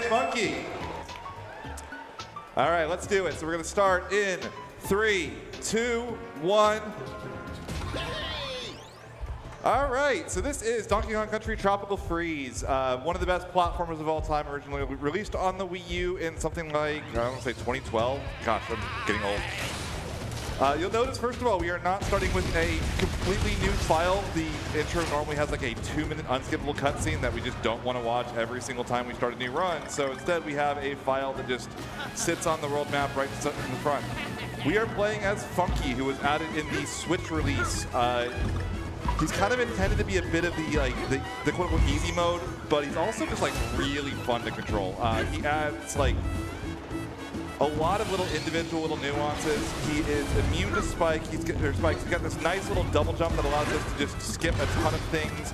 Funky. All right, let's do it. So we're going to start in 3, 2, 1. All right, so this is Donkey Kong Country Tropical Freeze, one of the best platformers of all time, originally released on the Wii U in something like, I don't want to say 2012. Gosh, I'm getting old. You'll notice, first of all, we are not starting with a completely new file. The intro normally has like a 2-minute unskippable cutscene that we just don't want to watch every single time we start a new run. So instead, we have a file that just sits on the world map right in the front. We are playing as Funky, who was added in the Switch release. He's kind of intended to be a bit of the quote-unquote easy mode, but he's also just like really fun to control. He adds like a lot of little individual little nuances. He is immune to spike. He's got this nice little double jump that allows us to just skip a ton of things.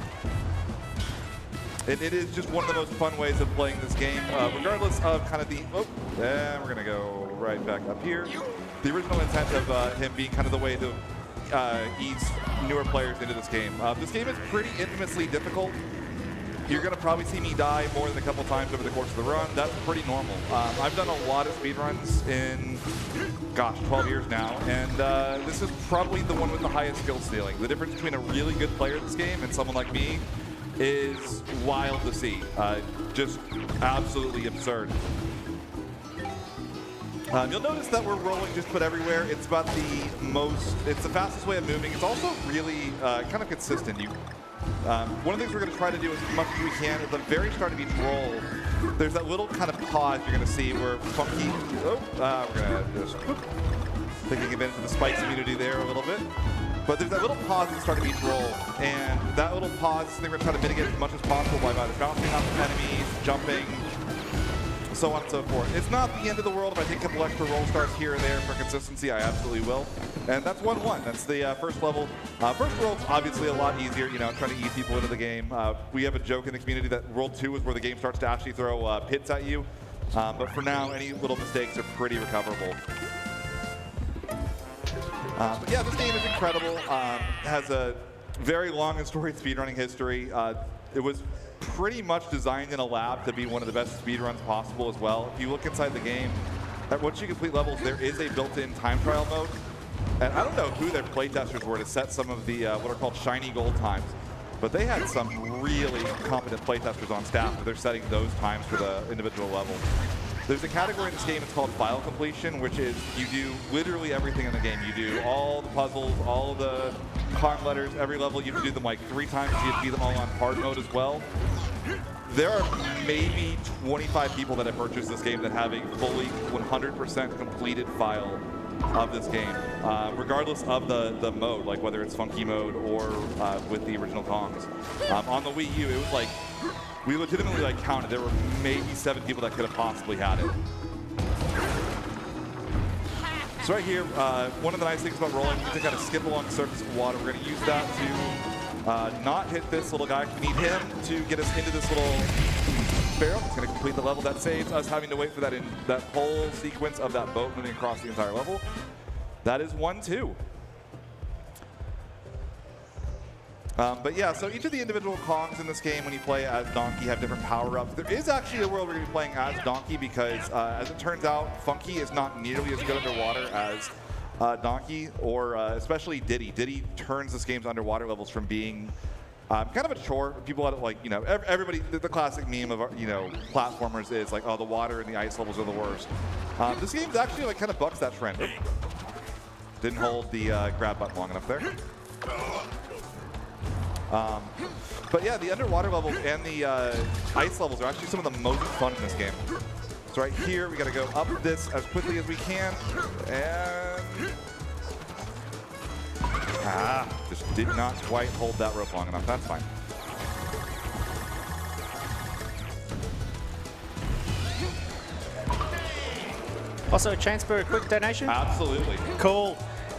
It is just one of the most fun ways of playing this game, regardless of kind of the, and we're gonna go right back up here. The original intent of him being kind of the way to ease newer players into this game. This game is pretty infamously difficult. You're going to probably see me die more than a couple times over the course of the run. That's pretty normal. I've done a lot of speedruns in, gosh, 12 years now, and this is probably the one with the highest skill ceiling. The difference between a really good player in this game and someone like me is wild to see. Just absolutely absurd. You'll notice that we're rolling just about everywhere. It's about it's the fastest way of moving. It's also really kind of consistent. One of the things we're going to try to do as much as we can at the very start of each roll, there's that little kind of pause you're going to see where Funky, we're going to just taking advantage of the spikes immunity there a little bit. But there's that little pause at the start of each roll, and that little pause, I think we're going to try to mitigate as much as possible by either bouncing off enemies, jumping, so on and so forth. It's not the end of the world if I take a couple extra roll starts here and there for consistency. I absolutely will. And that's 1-1. That's the first level. First world's obviously a lot easier, you know, trying to ease people into the game. We have a joke in the community that World 2 is where the game starts to actually throw pits at you. But for now, any little mistakes are pretty recoverable. But yeah, this game is incredible. Has a very long and storied speedrunning history. It was pretty much designed in a lab to be one of the best speedruns possible as well. If you look inside the game, once you complete levels, there is a built-in time trial mode. And I don't know who their playtesters were to set some of the what are called shiny gold times, but they had some really competent playtesters on staff where they're setting those times for the individual levels. There's a category in this game, it's called file completion, which is you do literally everything in the game. You do all the puzzles, all the Kong letters, every level. You have to do them like 3 times. You have to do them all on hard mode as well. There are maybe 25 people that have purchased this game that have a fully 100% completed file of this game, regardless of the mode, like whether it's funky mode or with the original Kongs. On the Wii U, it was like, we legitimately like counted, there were maybe 7 people that could have possibly had it. So right here, one of the nice things about rolling, we can kind of skip along the surface of water. We're going to use that to not hit this little guy. We need him to get us into this little barrel. It's going to complete the level. That saves us having to wait for that whole sequence of that boat moving across the entire level. That is 1-2. But yeah, so each of the individual Kongs in this game, when you play as Donkey, have different power-ups. There is actually a world where you're playing as Donkey because, as it turns out, Funky is not nearly as good underwater as Donkey, or especially Diddy. Diddy turns this game's underwater levels from being kind of a chore. People let it, like, you know, everybody, the classic meme of, you know, platformers is like, oh, the water and the ice levels are the worst. This game's actually like kind of bucks that trend. Didn't hold the grab button long enough there. But yeah, the underwater levels and the ice levels are actually some of the most fun in this game. So right here, we got to go up this as quickly as we can, and just did not quite hold that rope long enough. That's fine. Also, a chance for a quick donation? Absolutely. Cool.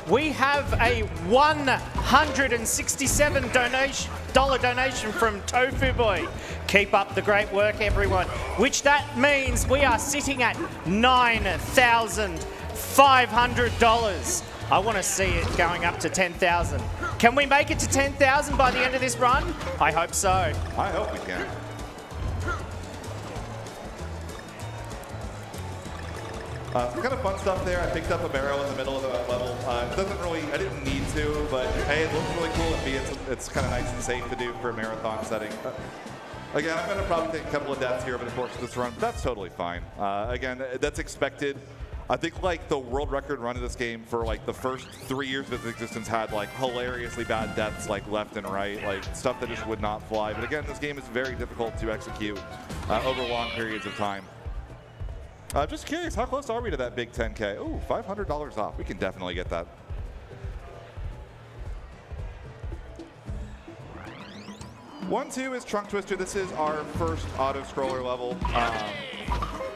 We have a $167 donation from Tofu Boy. Keep up the great work, everyone. Which that means we are sitting at $9,500. I want to see it going up to 10,000. Can we make it to 10,000 by the end of this run? I hope so. I hope we can. Some kind of fun stuff there. I picked up a barrel in the middle of the level. It doesn't really, I didn't need to, but A, it looks really cool, and B, it's kind of nice and safe to do for a marathon setting. Again, I'm going to probably take a couple of deaths here over the course of this run, but that's totally fine. Again, that's expected. I think like the world record run of this game for like the first 3 years of its existence had like hilariously bad deaths like left and right, like stuff that just would not fly. But again, this game is very difficult to execute over long periods of time. Just curious, how close are we to that big 10K? Ooh, $500 off. We can definitely get that. One, two is Trunk Twister. This is our first auto-scroller level.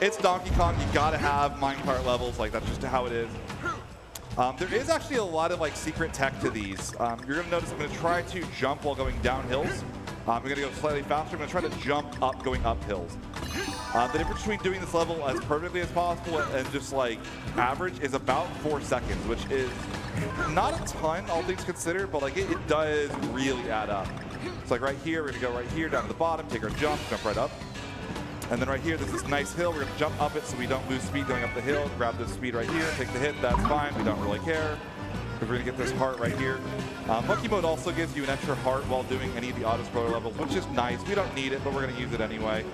It's Donkey Kong. You gotta have minecart levels. Like, that's just how it is. There is actually a lot of like secret tech to these. You're gonna notice I'm gonna try to jump while going down hills. I'm gonna go slightly faster. I'm gonna try to jump up going up hills. The difference between doing this level as perfectly as possible and just like average is about 4 seconds, which is not a ton, all things considered, but like it does really add up. So like right here, we're gonna go right here down to the bottom, take our jump right up. And then right here, there's this nice hill. We're gonna jump up it so we don't lose speed going up the hill. Grab this speed right here, take the hit, that's fine. We don't really care. We're gonna get this heart right here. Monkey mode also gives you an extra heart while doing any of the auto-scroller levels, which is nice. We don't need it, but we're gonna use it anyway.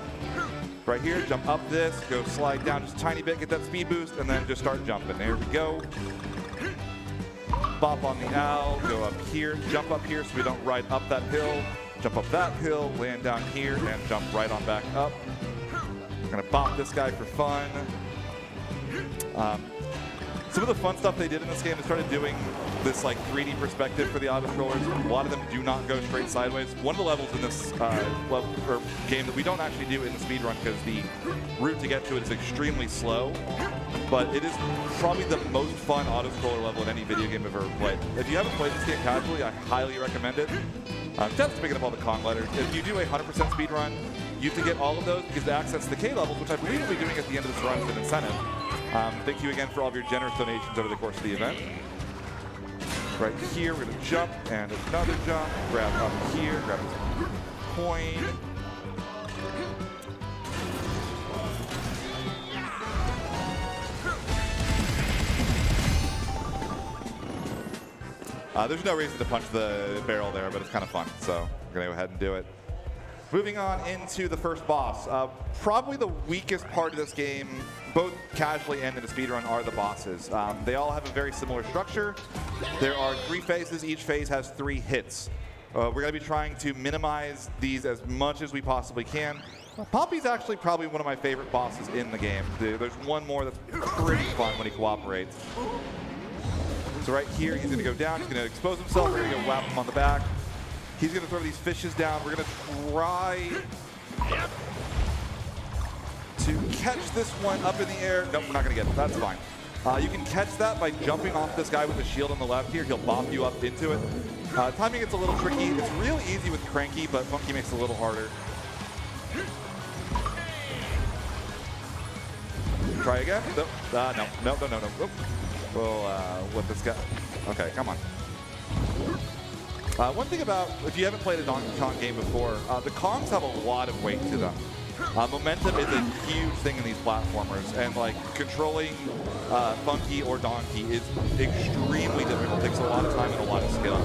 Right here, jump up this, go slide down just a tiny bit, get that speed boost, and then just start jumping. There we go. Bop on the owl, go up here, jump up here so we don't ride up that hill. Jump up that hill, land down here, and jump right on back up. We're gonna bop this guy for fun. Some of the fun stuff they did in this game, they started doing this like 3D perspective for the auto-scrollers. A lot of them do not go straight sideways. One of the levels in this game that we don't actually do in the speedrun because the route to get to it is extremely slow, but it is probably the most fun auto-scroller level in any video game I've ever played. If you haven't played this game casually, I highly recommend it. Just picking up all the Kong letters. If you do a 100% speedrun, you have to get all of those because to access the K levels, which I believe we'll be doing at the end of this run as an incentive. Thank you again for all of your generous donations over the course of the event. Right here, we're going to jump and another jump. Grab up here, grab this coin. There's no reason to punch the barrel there, but it's kind of fun, so we're going to go ahead and do it. Moving on into the first boss. Probably the weakest part of this game, both casually and in the speedrun, are the bosses. They all have a very similar structure. There are 3 phases. Each phase has 3 hits. We're going to be trying to minimize these as much as we possibly can. Poppy's actually probably one of my favorite bosses in the game. There's one more that's pretty fun when he cooperates. So right here, he's going to go down. He's going to expose himself. We're going to go whap him on the back. He's going to throw these fishes down. We're going to try to catch this one up in the air. Nope, we're not going to get it. That's fine. You can catch that by jumping off this guy with the shield on the left here. He'll bop you up into it. Timing gets a little tricky. It's real easy with Cranky, but Funky makes it a little harder. Try again. Nope. No. We'll let this guy. Okay, come on. One thing about, if you haven't played a Donkey Kong game before, the Kongs have a lot of weight to them. Momentum is a huge thing in these platformers, and like controlling Funky or Donkey is extremely difficult. It takes a lot of time and a lot of skill.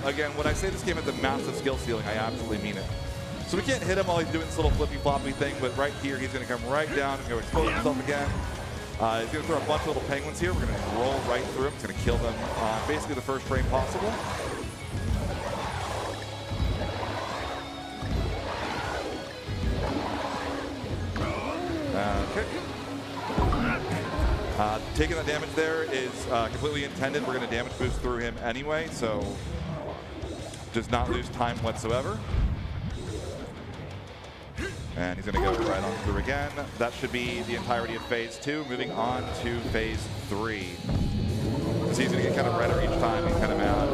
Again, when I say this game has a massive skill ceiling, I absolutely mean it. So we can't hit him while he's doing this little flippy-floppy thing, but right here he's going to come right down and go expose himself again. He's going to throw a bunch of little penguins here. We're going to roll right through him. It's going to kill them basically the first frame possible. Okay. Taking that damage there is completely intended. We're going to damage boost through him anyway, so does not lose time whatsoever. And he's going to go right on through again. That should be the entirety of phase 2. Moving on to phase 3. So he's going to get kind of redder each time. He's kind of mad.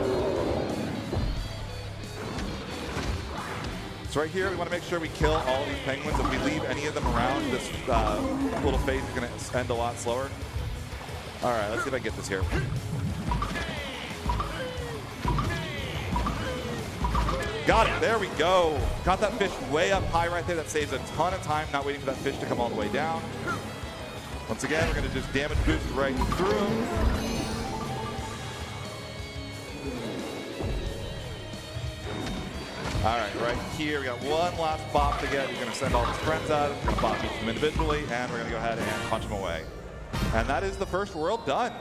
So right here, we want to make sure we kill all these penguins. If we leave any of them around, this little phase is going to end a lot slower. All right, let's see if I can get this here. Got it, there we go. Got that fish way up high right there. That saves a ton of time, not waiting for that fish to come all the way down. Once again, we're going to just damage boost right through him. All right here, we got one last bop to get. He's going to send all his friends out. We're going to bop each of them individually, and we're going to go ahead and punch him away. And that is the first world done.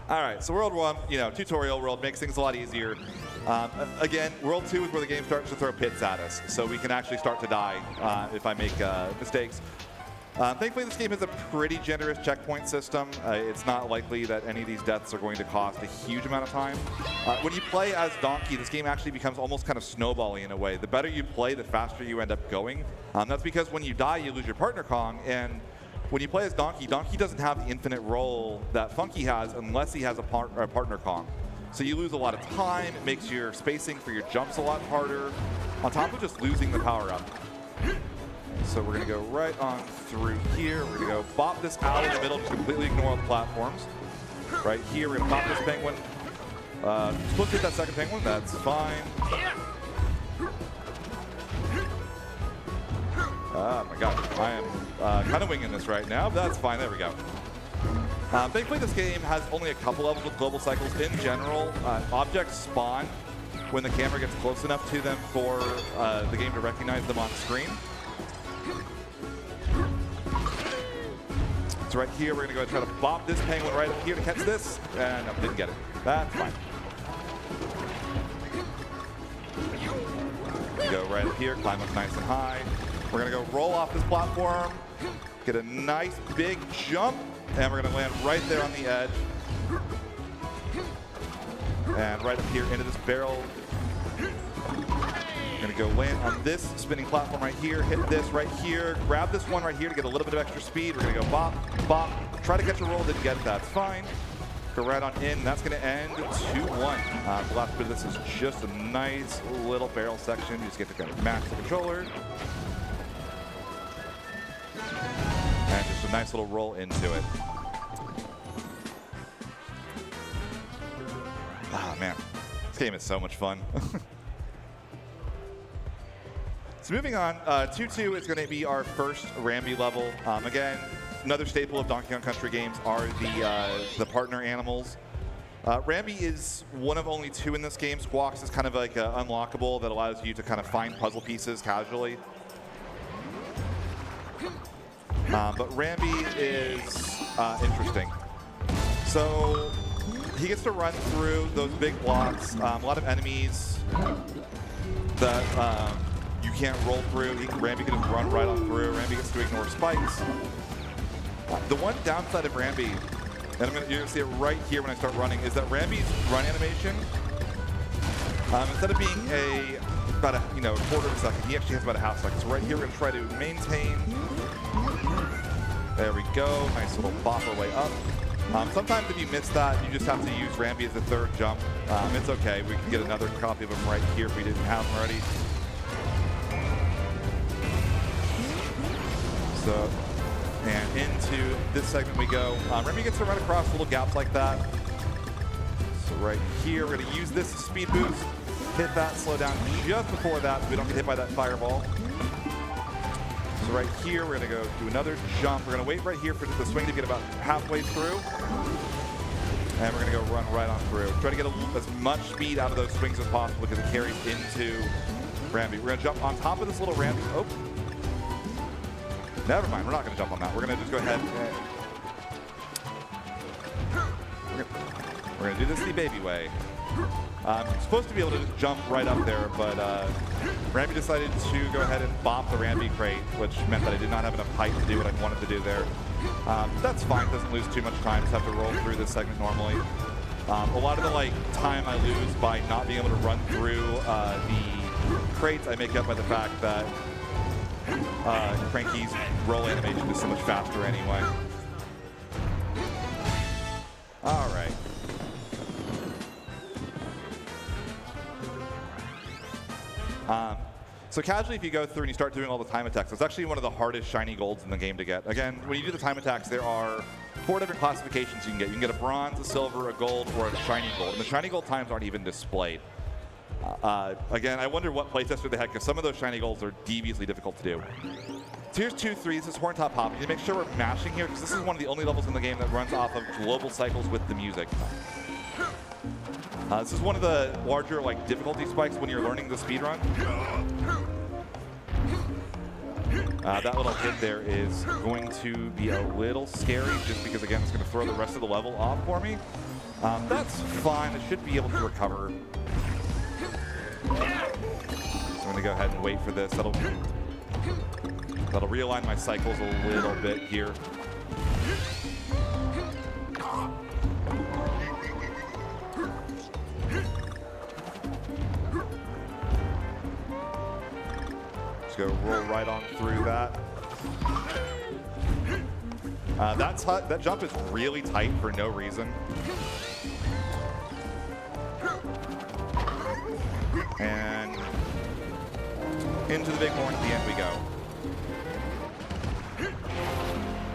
All right, so World 1, tutorial world makes things a lot easier. Again, World 2 is where the game starts to throw pits at us, so we can actually start to die if I make mistakes. Thankfully, this game has a pretty generous checkpoint system. It's not likely that any of these deaths are going to cost a huge amount of time. When you play as Donkey, this game actually becomes almost kind of snowbally in a way. The better you play, the faster you end up going. That's because when you die, you lose your partner Kong, and when you play as Donkey, Donkey doesn't have the infinite roll that Funky has unless he has a partner Kong. So you lose a lot of time, it makes your spacing for your jumps a lot harder, on top of just losing the power-up. So we're going to go right on through here. We're going to go bop this out in the middle, just completely ignore all the platforms. Right here, we're going to pop this penguin. Supposed to hit that second penguin, that's fine. Oh my god, I am kind of winging this right now, but that's fine, there we go. Thankfully this game has only a couple levels with global cycles. In general, objects spawn when the camera gets close enough to them for the game to recognize them on screen. So right here, we're gonna go try to bop this penguin right up here to catch this, and no, didn't get it. That's fine. We go right up here, climb up nice and high. We're gonna go roll off this platform, get a nice big jump, and we're gonna land right there on the edge. And right up here into this barrel. We're gonna go land on this spinning platform right here, hit this right here, grab this one right here to get a little bit of extra speed. We're gonna go bop, bop, try to catch a roll, didn't get it, that's fine. Go right on in, that's gonna end 2-1. The last bit of this is just a nice little barrel section. You just get to kind of match the controller. And just a nice little roll into it. Ah, man, this game is so much fun. So moving on, 2-2 is going to be our first Rambi level. Again, another staple of Donkey Kong Country games are the partner animals. Rambi is one of only two in this game. Squawks is kind of like unlockable that allows you to kind of find puzzle pieces casually. But Rambi is interesting. So he gets to run through those big blocks, a lot of enemies that you can't roll through. Rambi can just run right on through. Rambi gets to ignore spikes. The one downside of Rambi, and you're going to see it right here when I start running, is that Rambi's run animation, instead of being about a quarter of a second, he actually has about a half second. So right here we're going to try to maintain. There we go. Nice little bop our way up. Sometimes if you miss that, you just have to use Rambi as the third jump. It's okay. We can get another copy of him right here if we didn't have him already. So, and into this segment we go. Rambi gets to run across little gaps like that. So right here, we're going to use this speed boost, hit that, slow down just before that so we don't get hit by that fireball. So right here, we're going to go do another jump. We're going to wait right here for the swing to get about halfway through. And we're going to go run right on through. Try to get as much speed out of those swings as possible because it carries into Rambi. We're going to jump on top of this little Rambi. Oh. Never mind, we're not going to jump on that. We're going to just go ahead. We're going to do this the baby way. I'm supposed to be able to just jump right up there, but Rambi decided to go ahead and bop the Rambi crate, which meant that I did not have enough height to do what I wanted to do there. That's fine, doesn't lose too much time, just have to roll through this segment normally. A lot of the time I lose by not being able to run through the crates, I make up by the fact that Cranky's roll animation is so much faster anyway. All right. So casually, if you go through and you start doing all the time attacks, it's actually one of the hardest shiny golds in the game to get. Again, when you do the time attacks, there are 4 different classifications you can get. You can get a bronze, a silver, a gold, or a shiny gold. And the shiny gold times aren't even displayed. Again, I wonder what playtester they had, because some of those shiny goals are deviously difficult to do. So here's 2-3. This is horn top hop. You make sure we're mashing here, because this is one of the only levels in the game that runs off of global cycles with the music. This is one of the larger difficulty spikes when you're learning the speedrun. That little hit there is going to be a little scary, just because, again, it's going to throw the rest of the level off for me. That's fine. I should be able to recover. So I'm going to go ahead and wait for this. That'll realign my cycles a little bit here. Just go roll right on through that. That jump is really tight for no reason. And into the big horn at the end we go.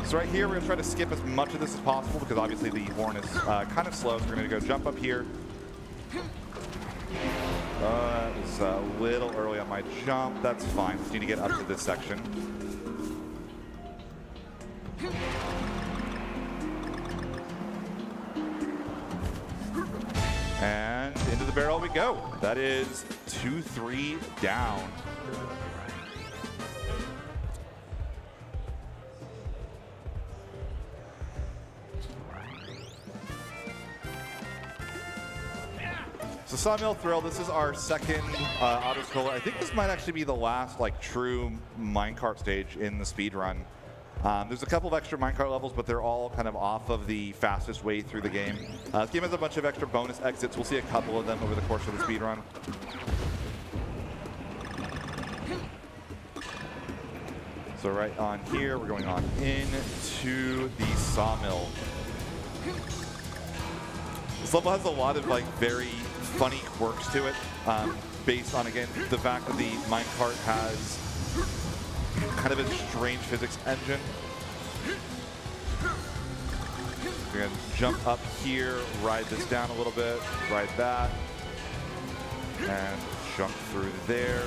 So right here, we're gonna try to skip as much of this as possible, because obviously the horn is kind of slow, so we're gonna go jump up here. It was a little early on my jump. That's fine. Just need to get up to this section. And into the barrel we go. That is 2-3 down. So Sawmill Thrill, this is our second auto-scroller. I think this might actually be the last true minecart stage in the speedrun. There's a couple of extra minecart levels, but they're all kind of off of the fastest way through the game. This game has a bunch of extra bonus exits. We'll see a couple of them over the course of the speedrun. So right on here, we're going on into the Sawmill. This level has a lot of very funny quirks to it, based on, again, the fact that the minecart has kind of a strange physics engine. We're gonna jump up here, ride this down a little bit, ride that, and jump through there.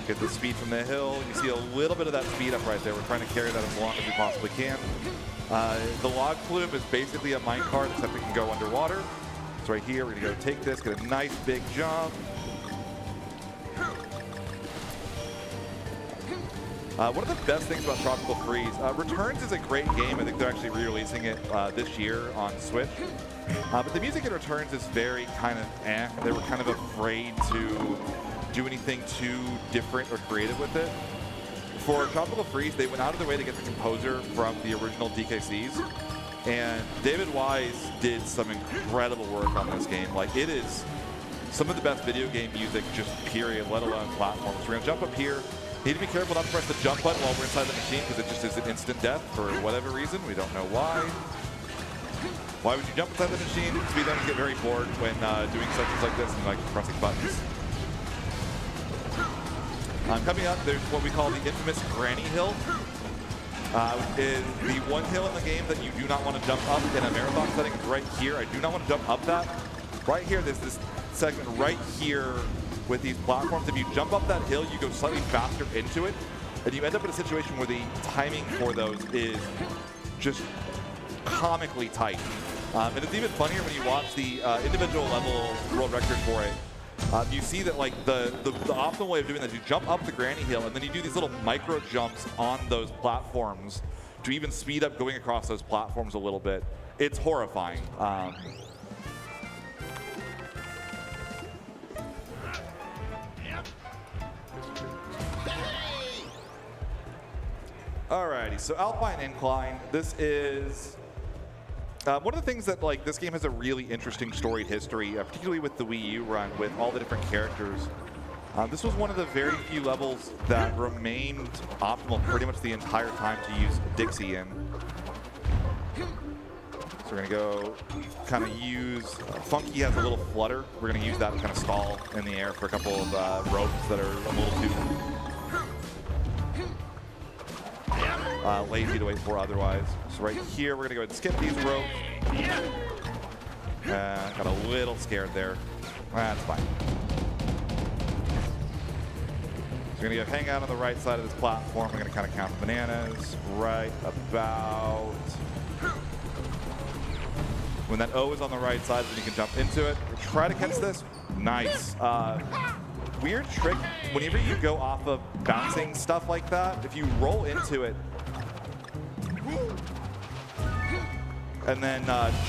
Get the speed from the hill. You see a little bit of that speed up right there. We're trying to carry that as long as we possibly can. The log flume is basically a minecart, except it can go underwater. So right here, we're gonna go take this, get a nice big jump. One of the best things about Tropical Freeze, Returns is a great game. I think they're actually re-releasing it this year on Switch. But the music in Returns is very kind of eh. They were kind of afraid to do anything too different or creative with it. For Tropical Freeze, they went out of their way to get the composer from the original DKCs. And David Wise did some incredible work on this game. It is some of the best video game music, just period, let alone platforms. We're gonna jump up here. Need to be careful not to press the jump button while we're inside the machine, because it just is an instant death for whatever reason. We don't know why. Why would you jump inside the machine? Speedrunners get very bored when doing sections like this and pressing buttons. Coming up, there's what we call the infamous Granny Hill. Is the one hill in the game that you do not want to jump up in a marathon setting. Right here, I do not want to jump up that. Right here, there's this segment right here with these platforms. If you jump up that hill, you go slightly faster into it, and you end up in a situation where the timing for those is just comically tight. And it's even funnier when you watch the individual level world record for it. You see that the optimal way of doing that is you jump up the Granny Hill, and then you do these little micro jumps on those platforms to even speed up going across those platforms a little bit. It's horrifying. Alrighty, so Alpine Incline. This is one of the things that this game has a really interesting storied history, particularly with the Wii U run, with all the different characters. This was one of the very few levels that remained optimal pretty much the entire time to use Dixie in. So we're gonna go kind of use, Funky has a little flutter. We're gonna use that to kind of stall in the air for a couple of ropes that are a little too lazy to wait for otherwise. So right here, we're gonna go ahead and skip these ropes. Got a little scared there. That's fine. So we're going to hang out on the right side of this platform. We're going to kind of count the bananas right about... When that O is on the right side, then you can jump into it. Try to catch this. Nice. Weird trick. Whenever you go off of bouncing stuff like that, if you roll into it and then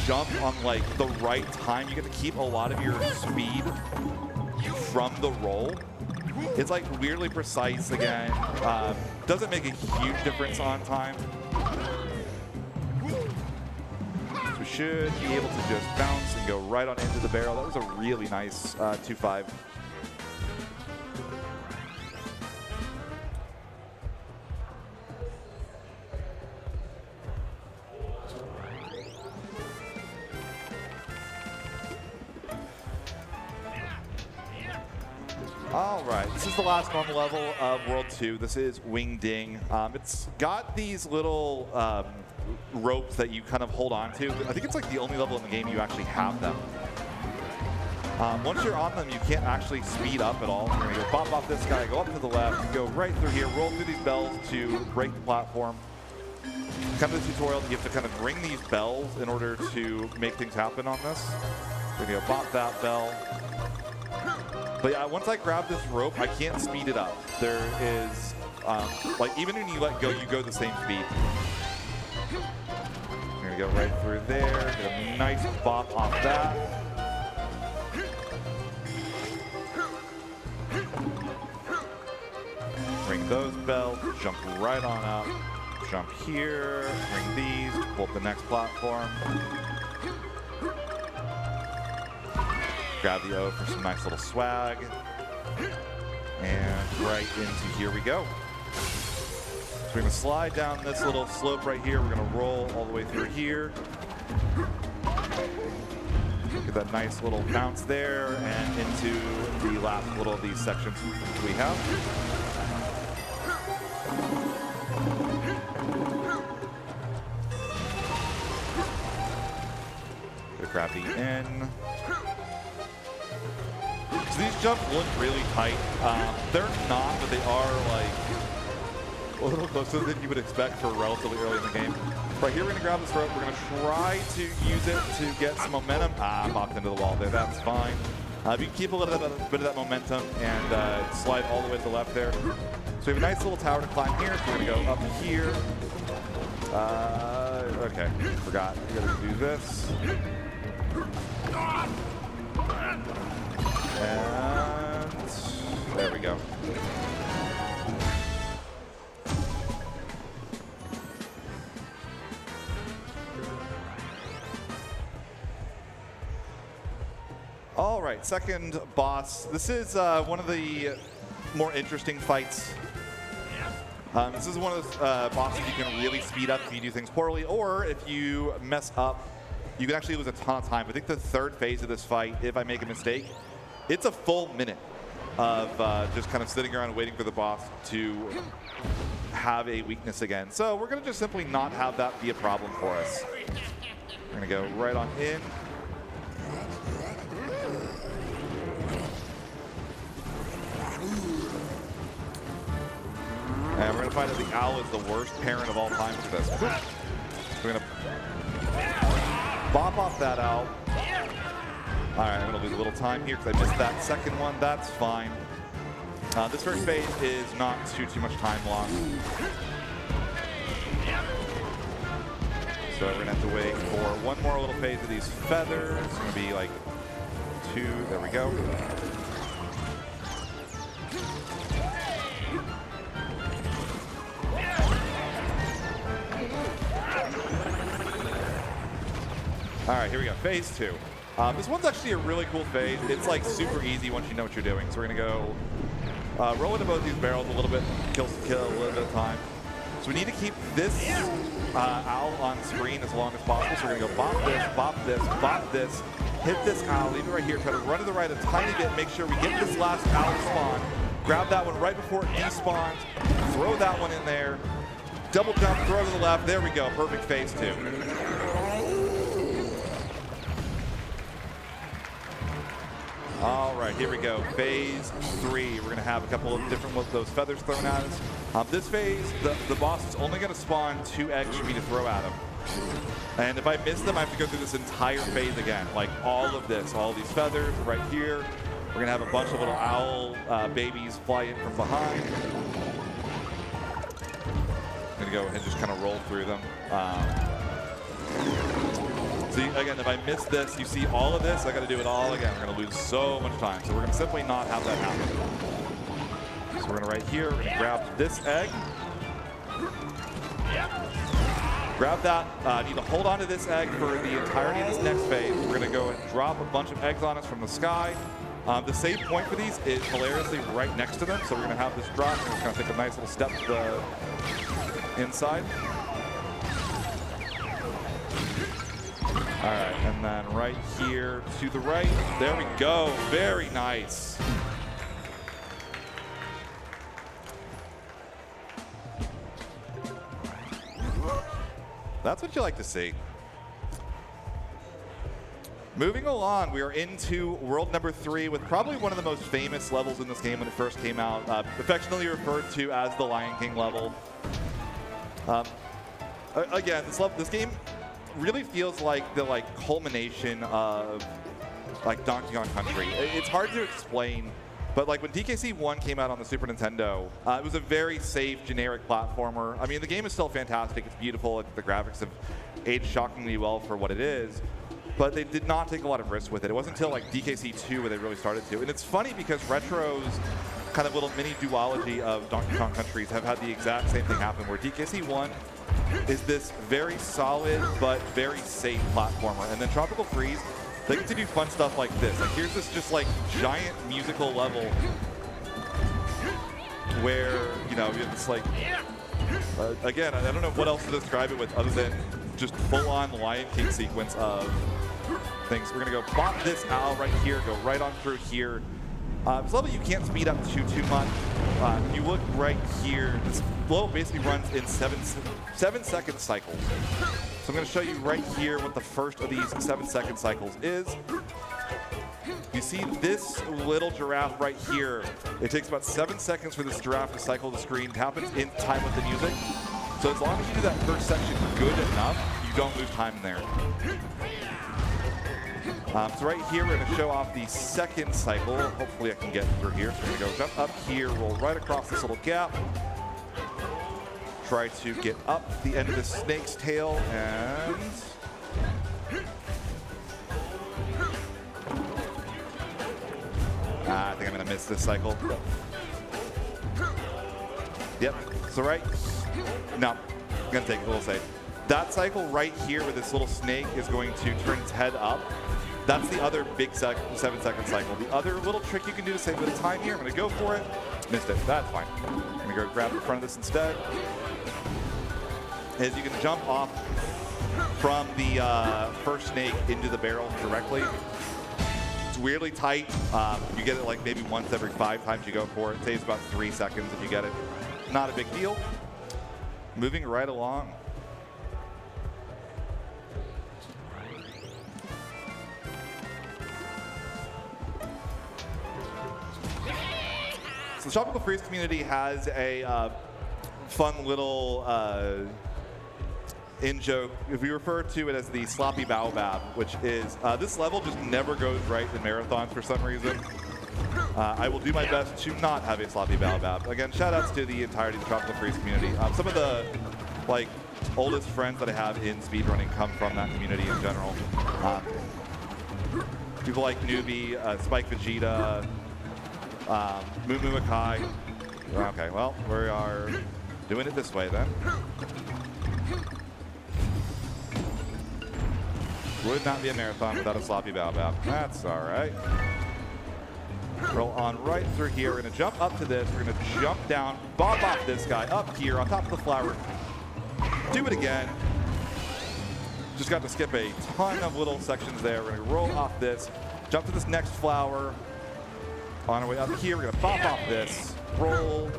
jump on like the right time, you get to keep a lot of your speed from the roll. It's like weirdly precise again. Doesn't make a huge difference on time. So we should be able to just bounce and go right on into the barrel. That was a really nice 2-5. All right, this is the last normal level of World 2. This is Wing Ding. It's got these little ropes that you kind of hold on to. I think it's like the only level in the game you actually have them. Once you're on them, you can't actually speed up at all. You're gonna go bop off this guy, go up to the left, go right through here, roll through these bells to break the platform. Come to the tutorial, you have to kind of ring these bells in order to make things happen on this. We're gonna go bop that bell. But yeah, once I grab this rope, I can't speed it up. There is, like even when you let go, you go the same speed. We're gonna go right through there, get a nice bop off that. Ring those bells, jump right on up, jump here, ring these, pull up the next platform. Grab the O for some nice little swag. And right into here we go. So we're gonna slide down this little slope right here. We're gonna roll all the way through here. Get that nice little bounce there and into the last little of these sections we have. Gonna grab the N. So these jumps look really tight. They're not, but they are like a little closer than you would expect for relatively early in the game. Right here, we're gonna grab this rope. We're gonna try to use it to get some momentum. Popped into the wall there, that's fine. If you can keep a little bit of that momentum and slide all the way to the left there. So we have a nice little tower to climb here. So we're gonna go up here. Okay, forgot. We gotta do this. And there we go. All right, second boss. This is one of the more interesting fights. This is one of those bosses you can really speed up if you do things poorly, or if you mess up, you can actually lose a ton of time. I think the third phase of this fight, if I make a mistake, it's a full minute of just kind of sitting around waiting for the boss to have a weakness again. So we're going to just simply not have that be a problem for us. We're going to go right on in. And we're going to find that the owl is the worst parent of all time for this. We're going to bop off that owl. All right, I'm going to lose a little time here because I missed that second one. That's fine. This first phase is not too much time long. So we're going to have to wait for one more little phase of these feathers. It's going to be like 2. There we go. All right, here we go. Phase 2. This one's actually a really cool phase. It's like super easy once you know what you're doing. So we're gonna go roll into both these barrels a little bit, kill a little bit of time. So we need to keep this owl on screen as long as possible. So we're gonna go bop this, bop this, bop this, hit this owl, leave it right here, try to run to the right a tiny bit, make sure we get this last owl spawn, grab that one right before it despawns, throw that one in there, double jump, throw to the left, there we go, perfect phase 2. All right, here we go. Phase 3. We're going to have a couple of different of those feathers thrown at us. This phase, the boss is only going to spawn 2 eggs for me to throw at him. And if I miss them, I have to go through this entire phase again. Like all of this, all these feathers right here. We're going to have a bunch of little owl babies fly in from behind. I'm going to go ahead and just kind of roll through them. See, again, if I miss this, you see all of this, I got to do it all again. We're going to lose so much time. So we're going to simply not have that happen. So we're going to right here, we're going to grab this egg. Grab that. Need to hold on to this egg for the entirety of this next phase. We're going to go and drop a bunch of eggs on us from the sky. The save point for these is hilariously right next to them. So we're going to have this drop. We're just going to take a nice little step to the inside. All right, and then right here to the right. There we go. Very nice. That's what you like to see. Moving along, we are into world number 3 with probably one of the most famous levels in this game when it first came out, affectionately referred to as the Lion King level. Again, this game really feels like the culmination of Donkey Kong Country. It's hard to explain, but when DKC 1 came out on the Super Nintendo, it was a very safe, generic platformer. I mean, the game is still fantastic. It's beautiful. The graphics have aged shockingly well for what it is, but they did not take a lot of risks with it. It wasn't until DKC 2 where they really started to. And it's funny because Retro's kind of little mini duology of Donkey Kong Countries have had the exact same thing happen, where DKC 1 is this very solid but very safe platformer. And then Tropical Freeze, they get to do fun stuff like this. Here's this just giant musical level where, it's again, I don't know what else to describe it with other than just full-on Lion King sequence of things. We're going to go pop this owl right here, go right on through here. This level you can't speed up too much. If you look right here, this level basically runs in 7-second cycles. So I'm going to show you right here what the first of these 7-second cycles is. You see this little giraffe right here. It takes about 7 seconds for this giraffe to cycle the screen. It happens in time with the music. So as long as you do that first section good enough, you don't lose time there. So right here, we're going to show off the second cycle. Hopefully I can get through here. So we're going to go jump up here, roll right across this little gap. Try to get up the end of the snake's tail, and I think I'm going to miss this cycle. Yep. So no, I'm going to take it a little safe. That cycle right here where this little snake is going to turn its head up, that's the other big 7-second cycle. The other little trick you can do to save a bit of time here, I'm going to go for it. Missed it. That's fine. I'm going to go grab the front of this instead. Is you can jump off from the first snake into the barrel directly. It's weirdly tight. You get it maybe once every 5 times you go for it. It saves about 3 seconds if you get it. Not a big deal. Moving right along. So the Tropical Freeze community has a fun little in-joke. If we refer to it as the sloppy baobab, which is this level just never goes right in marathons for some reason. I will do my best to not have a sloppy baobab. Again, shout outs to the entirety of the Tropical Freeze community. Some of the oldest friends that I have in speedrunning come from that community in general. People like Newbie, Spike Vegeta, Moo Akai. Okay, well, we are doing it this way then. Would not be a marathon without a sloppy baobab. That's all right. Roll on right through here. We're going to jump up to this. We're going to jump down, bob off this guy up here on top of the flower. Do it again. Just got to skip a ton of little sections there. We're going to roll off this, jump to this next flower. On our way up here, we're going to pop off this, roll,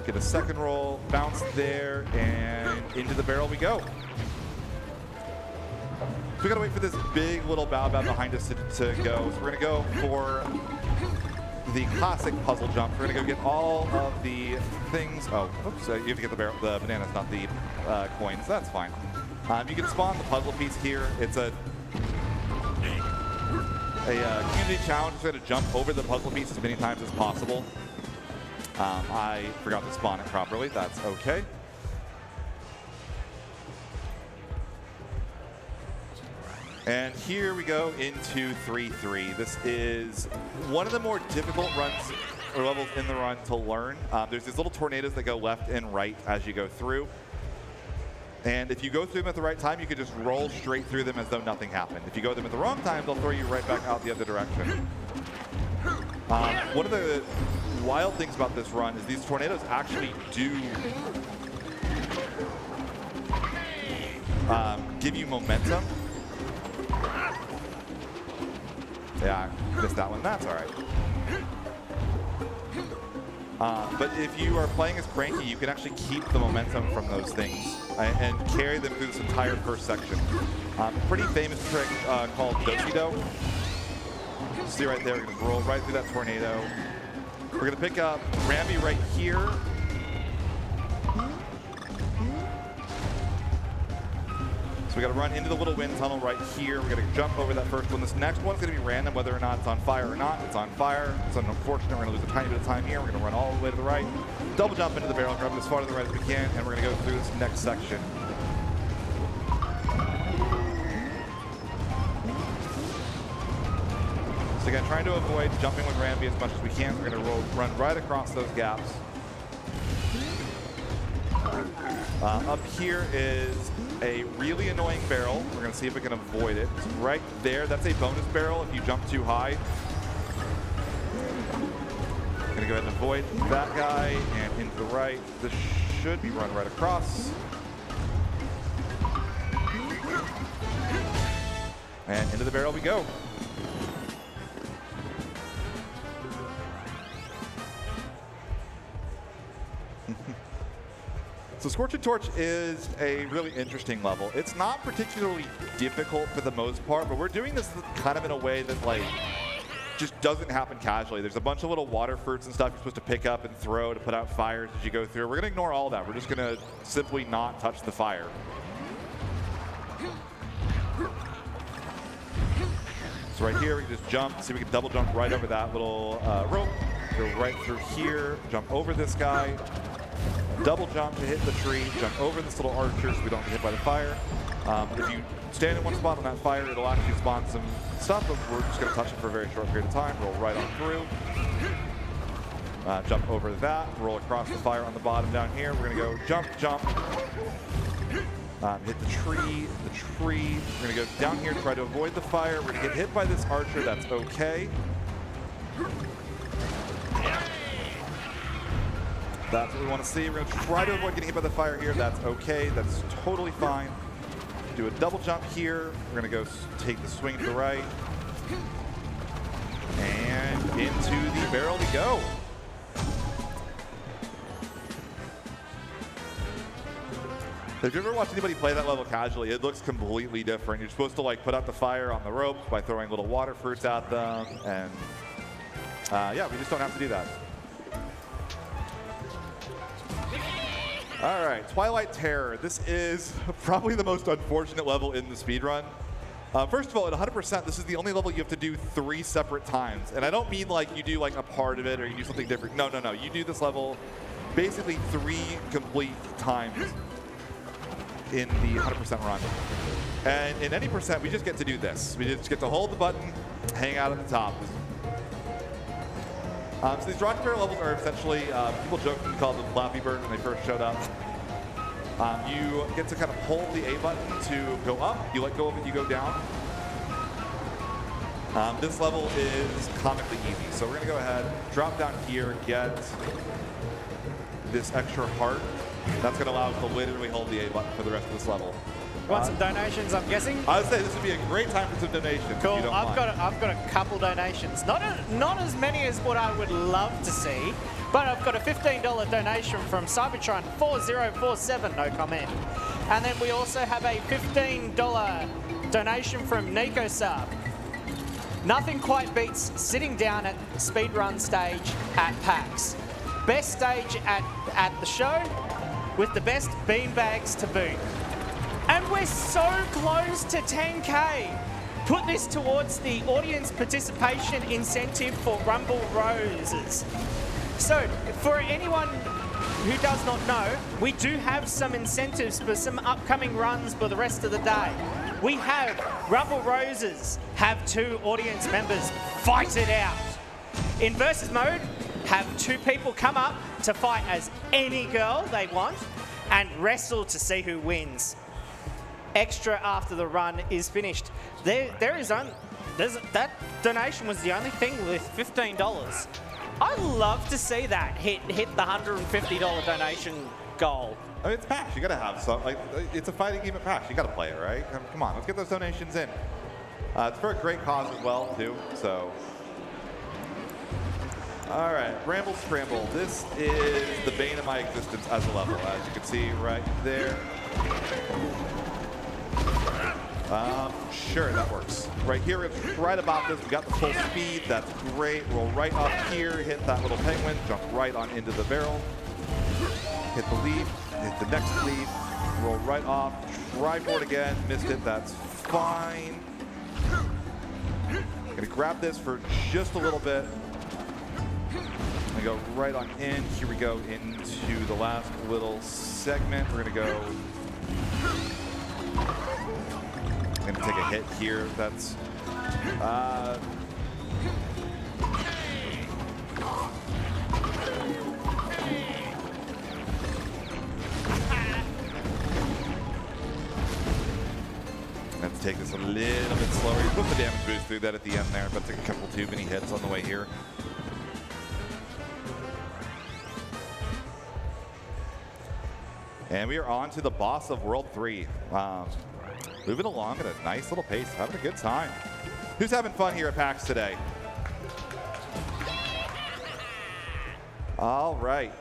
get a second roll, bounce there, and into the barrel we go. So we got to wait for this big little baobab behind us to go. So we're going to go for the classic puzzle jump. We're gonna go get all of the things. Oh, oops, you have to get the bananas, not the coins. That's fine. You can spawn the puzzle piece here. It's a community challenge. Just gonna jump over the puzzle piece as many times as possible. I forgot to spawn it properly. That's okay. And here we go into 3-3. This is one of the more difficult runs or levels in the run to learn. There's these little tornadoes that go left and right as you go through. And if you go through them at the right time, you can just roll straight through them as though nothing happened. If you go them at the wrong time, they'll throw you right back out the other direction. One of the wild things about this run is these tornadoes actually do give you momentum. Yeah, I missed that one. That's all right. But if you are playing as Cranky, you can actually keep the momentum from those things and carry them through this entire first section. Pretty famous trick called Do-Si-Do. See right there, we're going to roll right through that tornado. We're going to pick up Rambi right here. So we got to run into the little wind tunnel right here. We're going to jump over that first one. This next one's going to be random, whether or not it's on fire or not. It's on fire. It's unfortunate. We're going to lose a tiny bit of time here. We're going to run all the way to the right, double jump into the barrel, grab it as far to the right as we can, and we're going to go through this next section. So again, trying to avoid jumping with Rambi as much as we can. We're going to run right across those gaps. Up here is a really annoying barrel. We're going to see if we can avoid it. It's right there. That's a bonus barrel if you jump too high. I'm going to go ahead and avoid that guy and into the right. This should be run right across. And into the barrel we go. So Scorching Torch is a really interesting level. It's not particularly difficult for the most part, but we're doing this kind of in a way that like just doesn't happen casually. There's a bunch of little water fruits and stuff you're supposed to pick up and throw to put out fires as you go through. We're gonna ignore all that. We're just gonna simply not touch the fire. So right here, we can just jump, see if we can double jump right over that little rope, go right through here, jump over this guy, double jump to hit the tree, jump over this little archer so we don't get hit by the fire. If you stand in one spot on that fire, it'll actually spawn some stuff, but we're just going to touch it for a very short period of time, roll right on through. Jump over that, roll across the fire on the bottom down here. We're going to go jump, jump, hit the tree. We're going to go down here, try to avoid the fire. We're going to get hit by this archer, that's okay. That's what we want to see. We're going to try to avoid getting hit by the fire here. That's okay. That's totally fine. Do a double jump here. We're going to go take the swing to the right. And into the barrel we go. If you ever watched anybody play that level casually, it looks completely different. You're supposed to like put out the fire on the ropes by throwing little water fruits at them. And yeah, we just don't have to do that. All right, Twilight Terror. This is probably the most unfortunate level in the speedrun. First of all, at 100%, this is the only level you have to do 3 separate times. And I don't mean like you do like a part of it or you do something different. No, no, no. You do this level basically 3 complete times in the 100% run. And in any percent, we just get to do this. We just get to hold the button, hang out at the top. So these rocket barrel levels are essentially, people jokingly called them Flappy Bird when they first showed up. You get to kind of hold the A button to go up. You let go of it, you go down. This level is comically easy. So we're going to go ahead, drop down here, get this extra heart. That's going to allow us to literally hold the A button for the rest of this level. Want some donations, I'm guessing? I would say this would be a great time for some donations. Cool. If you don't I've mind. got a couple donations. Not as many as what I would love to see, but I've got a $15 donation from Cybertron 4047, no comment. And then we also have a $15 donation from Nico Sub. Nothing quite beats sitting down at speedrun stage at PAX. Best stage at the show with the best beanbags to boot. And we're so close to 10K. Put this towards the audience participation incentive for Rumble Roses. So, for anyone who does not know, we do have some incentives for some upcoming runs for the rest of the day. We have Rumble Roses, have 2 audience members fight it out. In versus mode, have 2 people come up to fight as any girl they want and wrestle to see who wins. Extra after the run is finished. That donation was the only thing with $15. I love to see that hit the $150 donation goal. I mean, it's PAX. You gotta have some. Like, it's a fighting game at PAX. You gotta play it, right? Come on, let's get those donations in. It's for a great cause as well, too. So, all right, Ramble Scramble. This is the bane of my existence as a level, as you can see right there. Sure, that works. Right here, it's right about this. We got the full speed. That's great. Roll right up here, hit that little penguin, jump right on into the barrel. Hit the leaf, hit the next leaf, roll right off, try for it again, missed it, that's fine. Gonna grab this for just a little bit. Gonna go right on in. Here we go into the last little segment. We're gonna go. Gonna take a hit here. That's. Let's take this a little bit slower. You put the damage boost through that at the end there, but take a couple too many hits on the way here. And we are on to the boss of World 3. Moving along at a nice little pace, having a good time. Who's having fun here at PAX today? All right.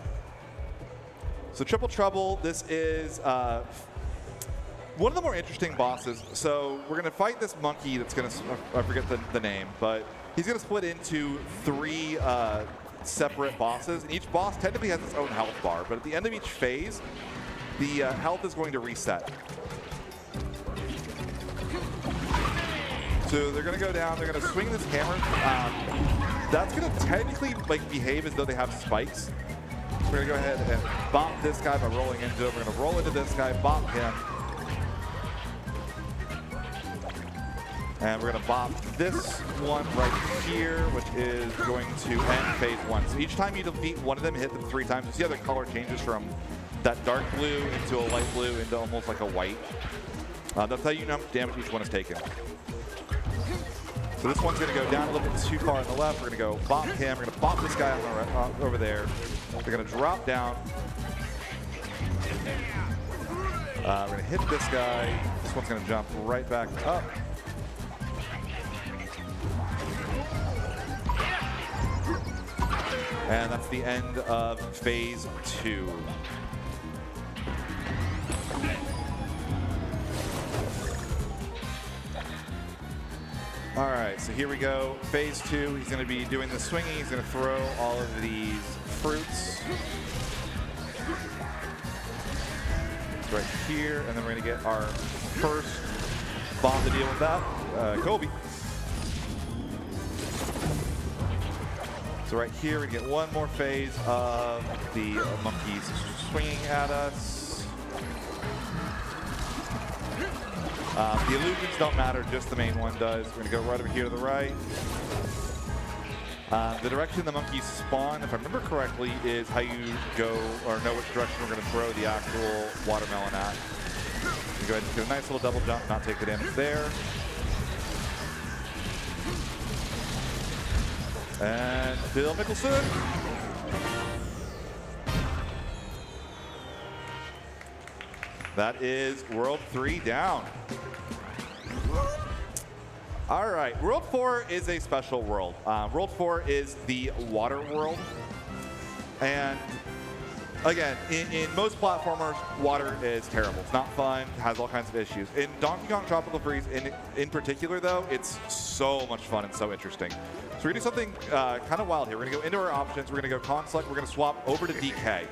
So Triple Trouble, this is one of the more interesting bosses. So we're gonna fight this monkey that's gonna, I forget the name, but he's gonna split into 3 separate bosses. And each boss technically has its own health bar, but at the end of each phase, the health is going to reset. So they're gonna go down, they're gonna swing this hammer. That's gonna technically like behave as though they have spikes. We're gonna go ahead and bop this guy by rolling into it. We're gonna roll into this guy, bop him. And we're gonna bop this one right here, which is going to end phase 1. So each time you defeat one of them, hit them 3 times. You see how the color changes from that dark blue into a light blue into almost like a white. That's how you know how much damage each one is taken. So this one's gonna go down a little bit too far on the left. We're gonna go bop him. We're gonna bop this guy on the right, over there. We're gonna drop down. We're gonna hit this guy. This one's gonna jump right back up. And that's the end of phase 2. All right, so here we go. Phase 2, he's gonna be doing the swinging. He's gonna throw all of these fruits. It's right here, and then we're gonna get our first bomb to deal with that, Kobe. So right here, we get one more phase of the monkeys swinging at us. The illusions don't matter, just the main one does. We're gonna go right over here to the right. The direction the monkeys spawn, if I remember correctly, is how you go or know which direction we're gonna throw the actual watermelon at. You go ahead and get a nice little double jump, not take the damage there. And Phil Mickelson. That is World 3 down. All right, World 4 is a special world. World 4 is the water world. And again, in most platformers, water is terrible. It's not fun, has all kinds of issues. In Donkey Kong Tropical Freeze, in particular, though, it's so much fun and so interesting. So we're going to do something kind of wild here. We're going to go into our options. We're going to go Con Select. We're going to swap over to DK.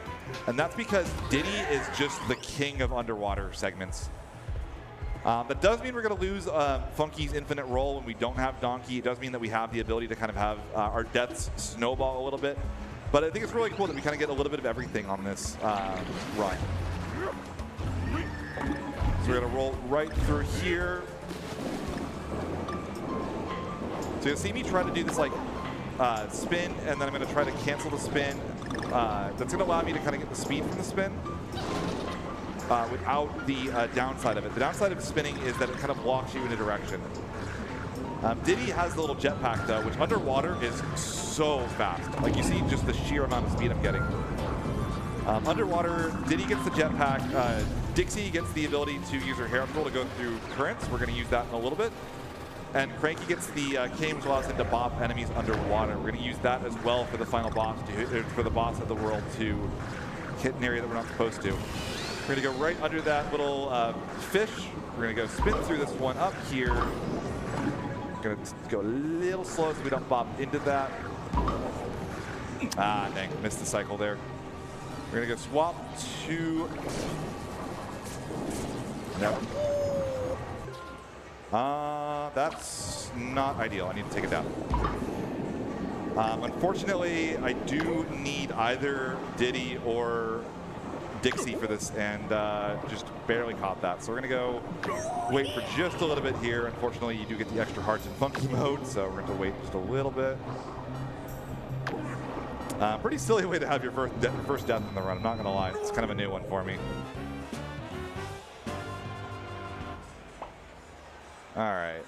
And that's because Diddy is just the king of underwater segments. That does mean we're going to lose Funky's infinite roll when we don't have Donkey. It does mean that we have the ability to kind of have our deaths snowball a little bit. But I think it's really cool that we kind of get a little bit of everything on this run. So we're going to roll right through here. So you'll see me try to do this like spin, and then I'm going to try to cancel the spin. That's going to allow me to kind of get the speed from the spin. Without the downside of it. The downside of spinning is that it kind of locks you in a direction. Diddy has the little jetpack though, which underwater is so fast. Like you see just the sheer amount of speed I'm getting. Underwater, Diddy gets the jetpack. Dixie gets the ability to use her hair control to go through currents. We're going to use that in a little bit. And Cranky gets the cane, which allows him to bop enemies underwater. We're going to use that as well for the final boss, for the boss of the world to hit an area that we're not supposed to. We're going to go right under that little fish. We're going to go spin through this one up here. We're going to go a little slow so we don't bop into that. Ah, dang, missed the cycle there. We're going to go swap to... No. That's not ideal. I need to take it down. Unfortunately, I do need either Diddy or Dixie for this, and just barely caught that. So we're going to go wait for just a little bit here. Unfortunately, you do get the extra hearts in funky mode, so we're going to wait just a little bit. Pretty silly way to have your first death in the run, I'm not going to lie. It's kind of a new one for me. All right.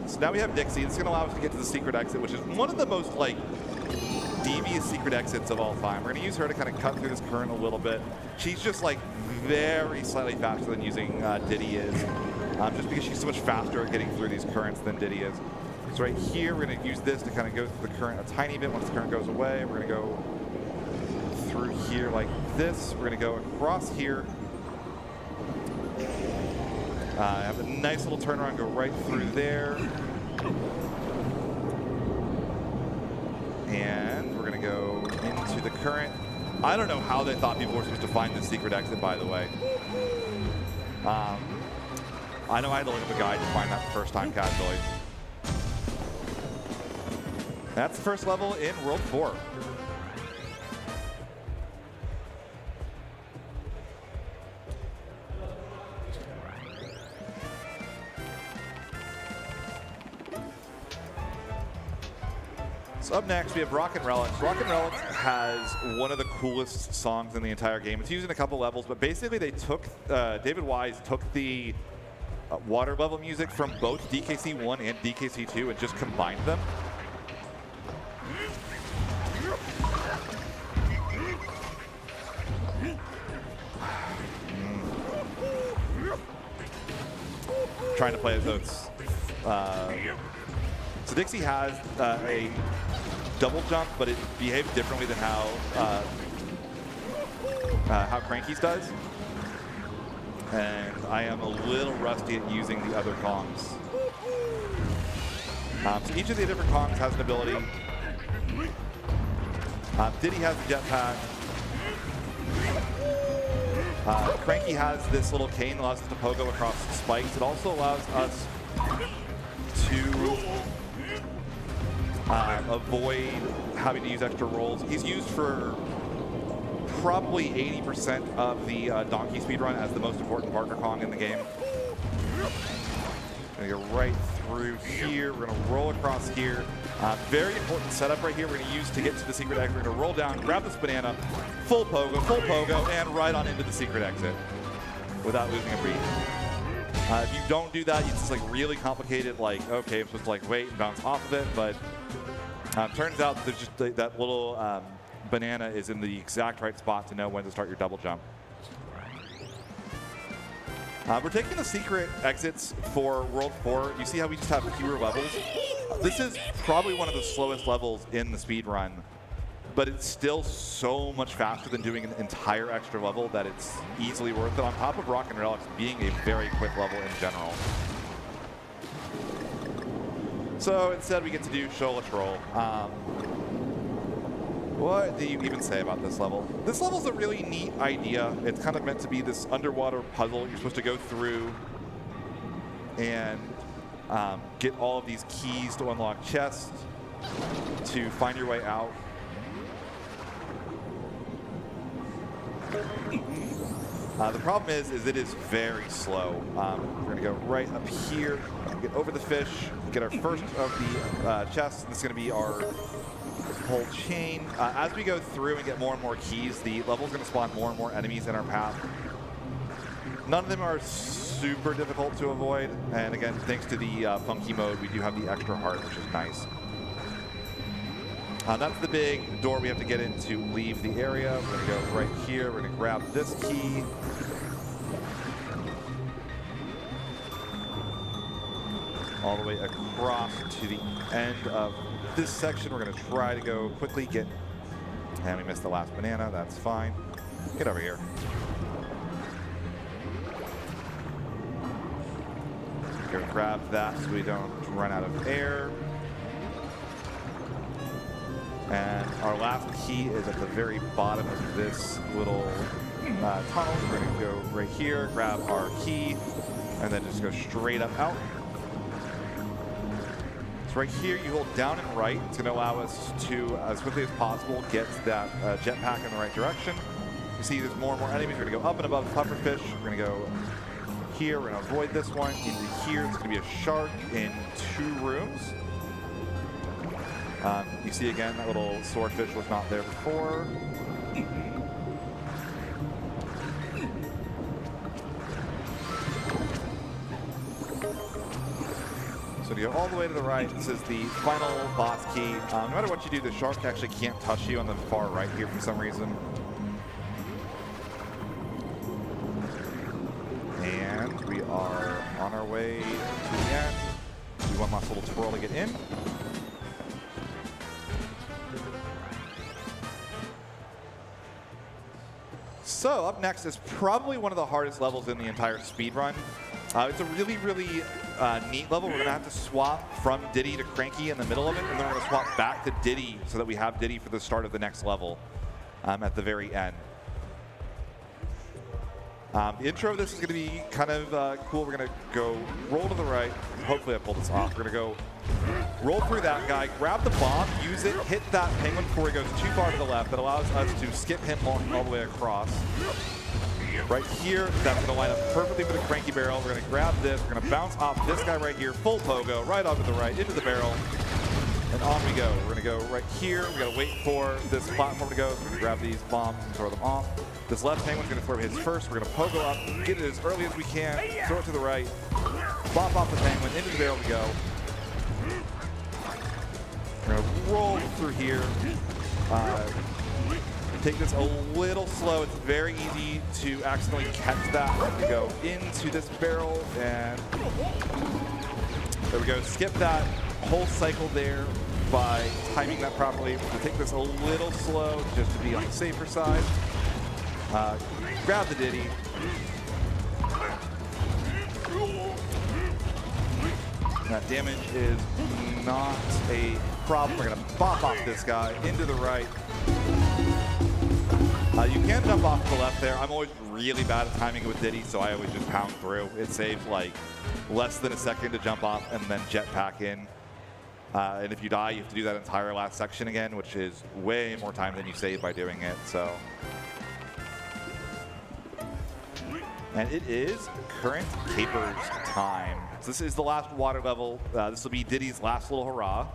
So now we have Dixie. It's going to allow us to get to the secret exit, which is one of the most like devious secret exits of all time. We're going to use her to kind of cut through this current a little bit. She's just like very slightly faster than using Diddy is, just because she's so much faster at getting through these currents than Diddy is. So right here, we're going to use this to kind of go through the current a tiny bit. Once the current goes away, we're going to go through here like this. We're going to go across here. Have a nice little turnaround, go right through there. And we're going to go into the current. I don't know how they thought people were supposed to find this secret exit, by the way. I know I had to look up a guide to find that the first time casually. That's the first level in World 4. So up next, we have Rockin' Relics. Rockin' Relics has one of the coolest songs in the entire game. It's used in a couple levels, but basically they took, David Wise took the water level music from both DKC 1 and DKC 2 and just combined them. Trying to play as those. So Dixie has a double jump, but it behaves differently than how Cranky's does. And I am a little rusty at using the other Kongs. So each of the different Kongs has an ability. Diddy has a jetpack. Cranky has this little cane that allows us to pogo across spikes. It also allows us to avoid having to use extra rolls. He's used for probably 80% of the Donkey speedrun as the most important partner Kong in the game. Gonna go right through here. We're gonna roll across here. Very important setup right here. We're gonna use to get to the secret exit. We're gonna roll down, grab this banana, full pogo, and right on into the secret exit without losing a beat. If you don't do that, it's just like really complicated. Like, okay, I'm supposed to like wait and bounce off of it, but turns out there's just that little banana is in the exact right spot to know when to start your double jump. We're taking the secret exits for World 4. You see how we just have fewer levels? This is probably one of the slowest levels in the speed run, but it's still so much faster than doing an entire extra level that it's easily worth it, on top of Rock and Relics being a very quick level in general. So instead we get to do Show Let's Roll. What do you even say about this level? This level's a really neat idea. It's kind of meant to be this underwater puzzle. You're supposed to go through and get all of these keys to unlock chests to find your way out. The problem is it is very slow. We're gonna go right up here, get over the fish, get our first of the chests. This is gonna be our whole chain. As we go through and get more and more keys, the level's gonna spawn more and more enemies in our path. None of them are super difficult to avoid. And again, thanks to the funky mode, we do have the extra heart, which is nice. That's the big door we have to get in to leave the area. We're gonna go right here. We're gonna grab this key. All the way across to the end of this section. We're gonna try to go quickly, and we missed the last banana, that's fine. Get over here. Go grab that so we don't run out of air. And our last key is at the very bottom of this little tunnel. We're gonna go right here, grab our key, and then just go straight up out. So right here, you hold down and right. It's gonna allow us to, as quickly as possible, get that jetpack in the right direction. You see there's more and more enemies. We're gonna go up and above the pufferfish. We're gonna go here, we're gonna avoid this one. Into here, it's gonna be a shark in 2 rooms. You see again, that little swordfish was not there before. So to go all the way to the right, this is the final boss key. No matter what you do, the shark actually can't touch you on the far right here for some reason. And we are on our way to the end. Do one last little twirl to get in. So up next is probably one of the hardest levels in the entire speedrun. It's a really, really neat level. We're going to have to swap from Diddy to Cranky in the middle of it, and then we're going to swap back to Diddy so that we have Diddy for the start of the next level at the very end. The intro of this is going to be kind of cool. We're going to go roll to the right. Hopefully I pull this off. We're going to go roll through that guy, grab the bomb, use it, hit that penguin before he goes too far to the left. That allows us to skip him all the way across. Right here, that's going to line up perfectly for the Cranky barrel. We're going to grab this. We're going to bounce off this guy right here, full pogo, right onto the right, into the barrel. And on we go. We're going to go right here. We got to wait for this platform to go. So we're going to grab these bombs and throw them off. This left penguin's going to throw his first. We're going to pogo up, get it as early as we can, throw it to the right, bop off the penguin, into the barrel we go. We're going to roll through here. Take this a little slow. It's very easy to accidentally catch that. We're going to go into this barrel, and there we go. Skip that whole cycle there by timing that properly. We're going to take this a little slow just to be on the safer side. Grab the Diddy. That damage is not a problem. We're going to bop off this guy into the right. You can jump off to the left there. I'm always really bad at timing it with Diddy, so I always just pound through. It saves like less than a second to jump off and then jetpack in. And if you die, you have to do that entire last section again, which is way more time than you save by doing it. So, and it is current capers time. So this is the last water level. This will be Diddy's last little hurrah.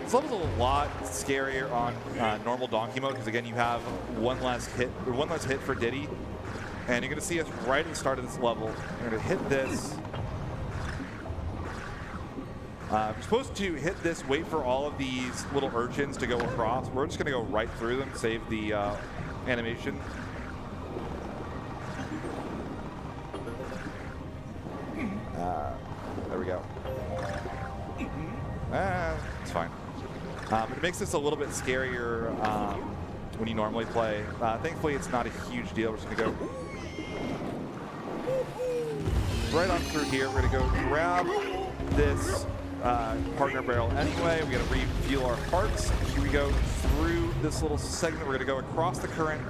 This level's a lot scarier on normal donkey mode because again you have one less hit for Diddy, and you're going to see us right at the start of this level. We're going to hit this, We're supposed to hit this, wait for all of these little urchins to go across. We're just going to go right through them, save the animation. There we go. It's fine. But it makes this a little bit scarier when you normally play. Thankfully, it's not a huge deal. We're just going to go right on through here. We're going to go grab this partner barrel anyway. We got to refuel our hearts. Here we go through this little segment. We're going to go across the current.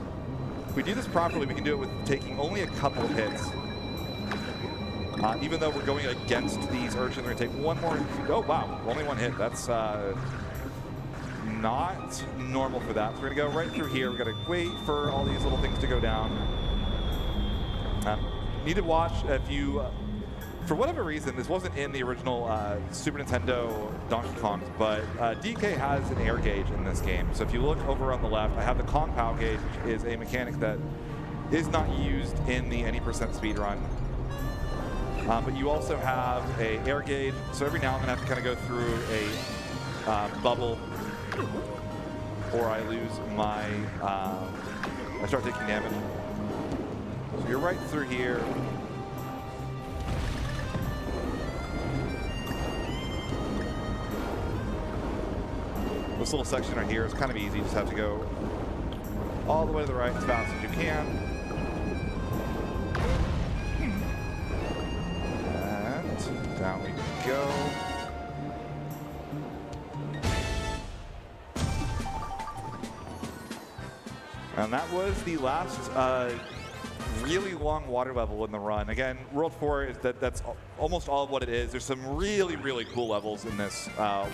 If we do this properly, we can do it with taking only a couple of hits. Even though we're going against these urchins, we're going to take one more. Oh, wow. Only one hit. That's not normal for that. So we're going to go right through here. We're going to wait for all these little things to go down. Need to watch if you, for whatever reason, this wasn't in the original Super Nintendo Donkey Kong, but DK has an air gauge in this game. So if you look over on the left, I have the Kong Pow gauge, which is a mechanic that is not used in the any % speedrun. But you also have a air gauge, so every now and then I have to kind of go through a bubble, or I lose my, I start taking damage. So you're right through here. This little section right here is kind of easy. You just have to go all the way to the right as fast as you can. Down we go. And that was the last really long water level in the run. Again, World 4 is that's almost all of what it is. There's some really, really cool levels in this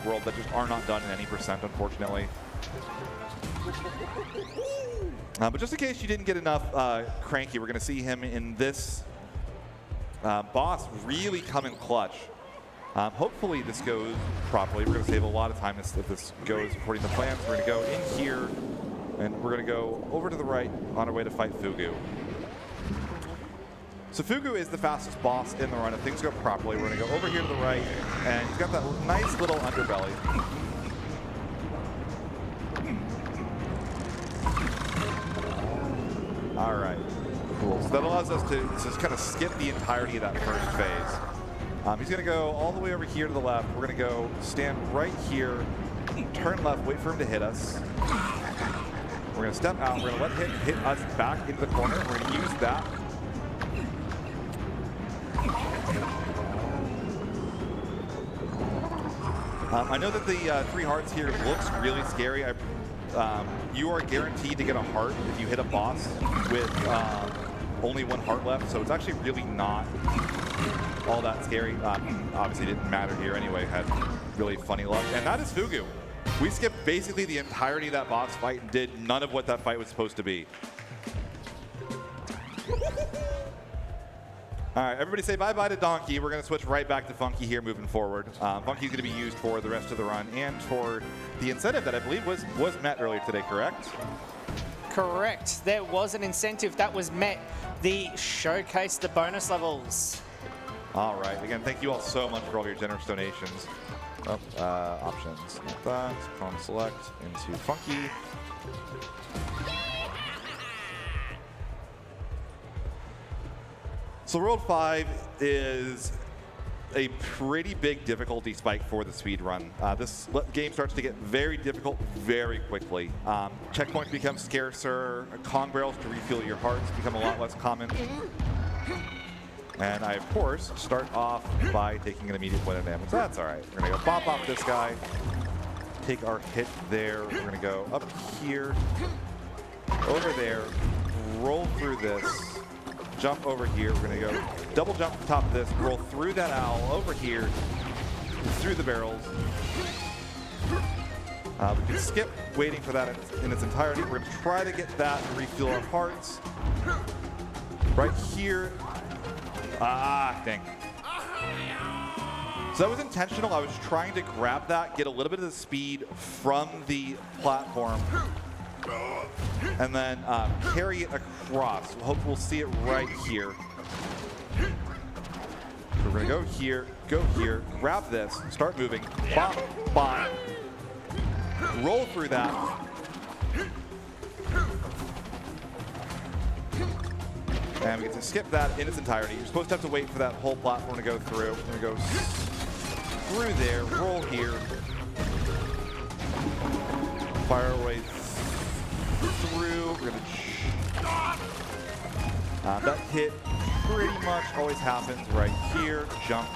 world that just are not done in any %, unfortunately. But just in case you didn't get enough Cranky, we're going to see him in this boss really come in clutch. Hopefully this goes properly. We're going to save a lot of time if this goes according to plan. So we're going to go in here, and we're going to go over to the right on our way to fight Fugu. So Fugu is the fastest boss in the run. If things go properly, we're going to go over here to the right, and he's got that nice little underbelly. All right. Cool. So that allows us to just kind of skip the entirety of that first phase. He's going to go all the way over here to the left. We're going to go stand right here, turn left, wait for him to hit us. We're going to step out. We're going to let him hit us back into the corner. We're going to use that. I know that the 3 hearts here looks really scary. You are guaranteed to get a heart if you hit a boss with only 1 heart left, so it's actually really not all that scary. Obviously didn't matter here anyway, had really funny luck. And that is Fugu. We skipped basically the entirety of that boss fight and did none of what that fight was supposed to be. All right, everybody say bye-bye to Donkey. We're going to switch right back to Funky here moving forward. Funky's going to be used for the rest of the run and for the incentive that I believe was met earlier today, correct? Correct. There was an incentive that was met. The showcase the bonus levels. All right. Again, thank you all so much for all your generous donations. Oh, options. Like that. Chrome select into Funky. So World 5 is a pretty big difficulty spike for the speedrun. This game starts to get very difficult very quickly. Checkpoints become scarcer, Kong barrels to refuel your hearts become a lot less common. And I, of course, start off by taking an immediate point of damage. That's all right. We're going to go bop off this guy, take our hit there. We're going to go up here, over there, roll through this, jump over here. We're going to go double jump to the top of this, roll through that owl, over here, through the barrels. We can skip waiting for that in its entirety. We're going to try to get that and refuel our hearts. Right here. Ah, dang. So that was intentional. I was trying to grab that, get a little bit of the speed from the platform, and then carry it across. Hope we'll see it right here. So we're gonna go here, grab this, start moving, bop, bop, roll through that. And we get to skip that in its entirety. You're supposed to have to wait for that whole platform to go through. We're gonna go through there, roll here, fire our way through. We're gonna that hit pretty much always happens right here. Jump.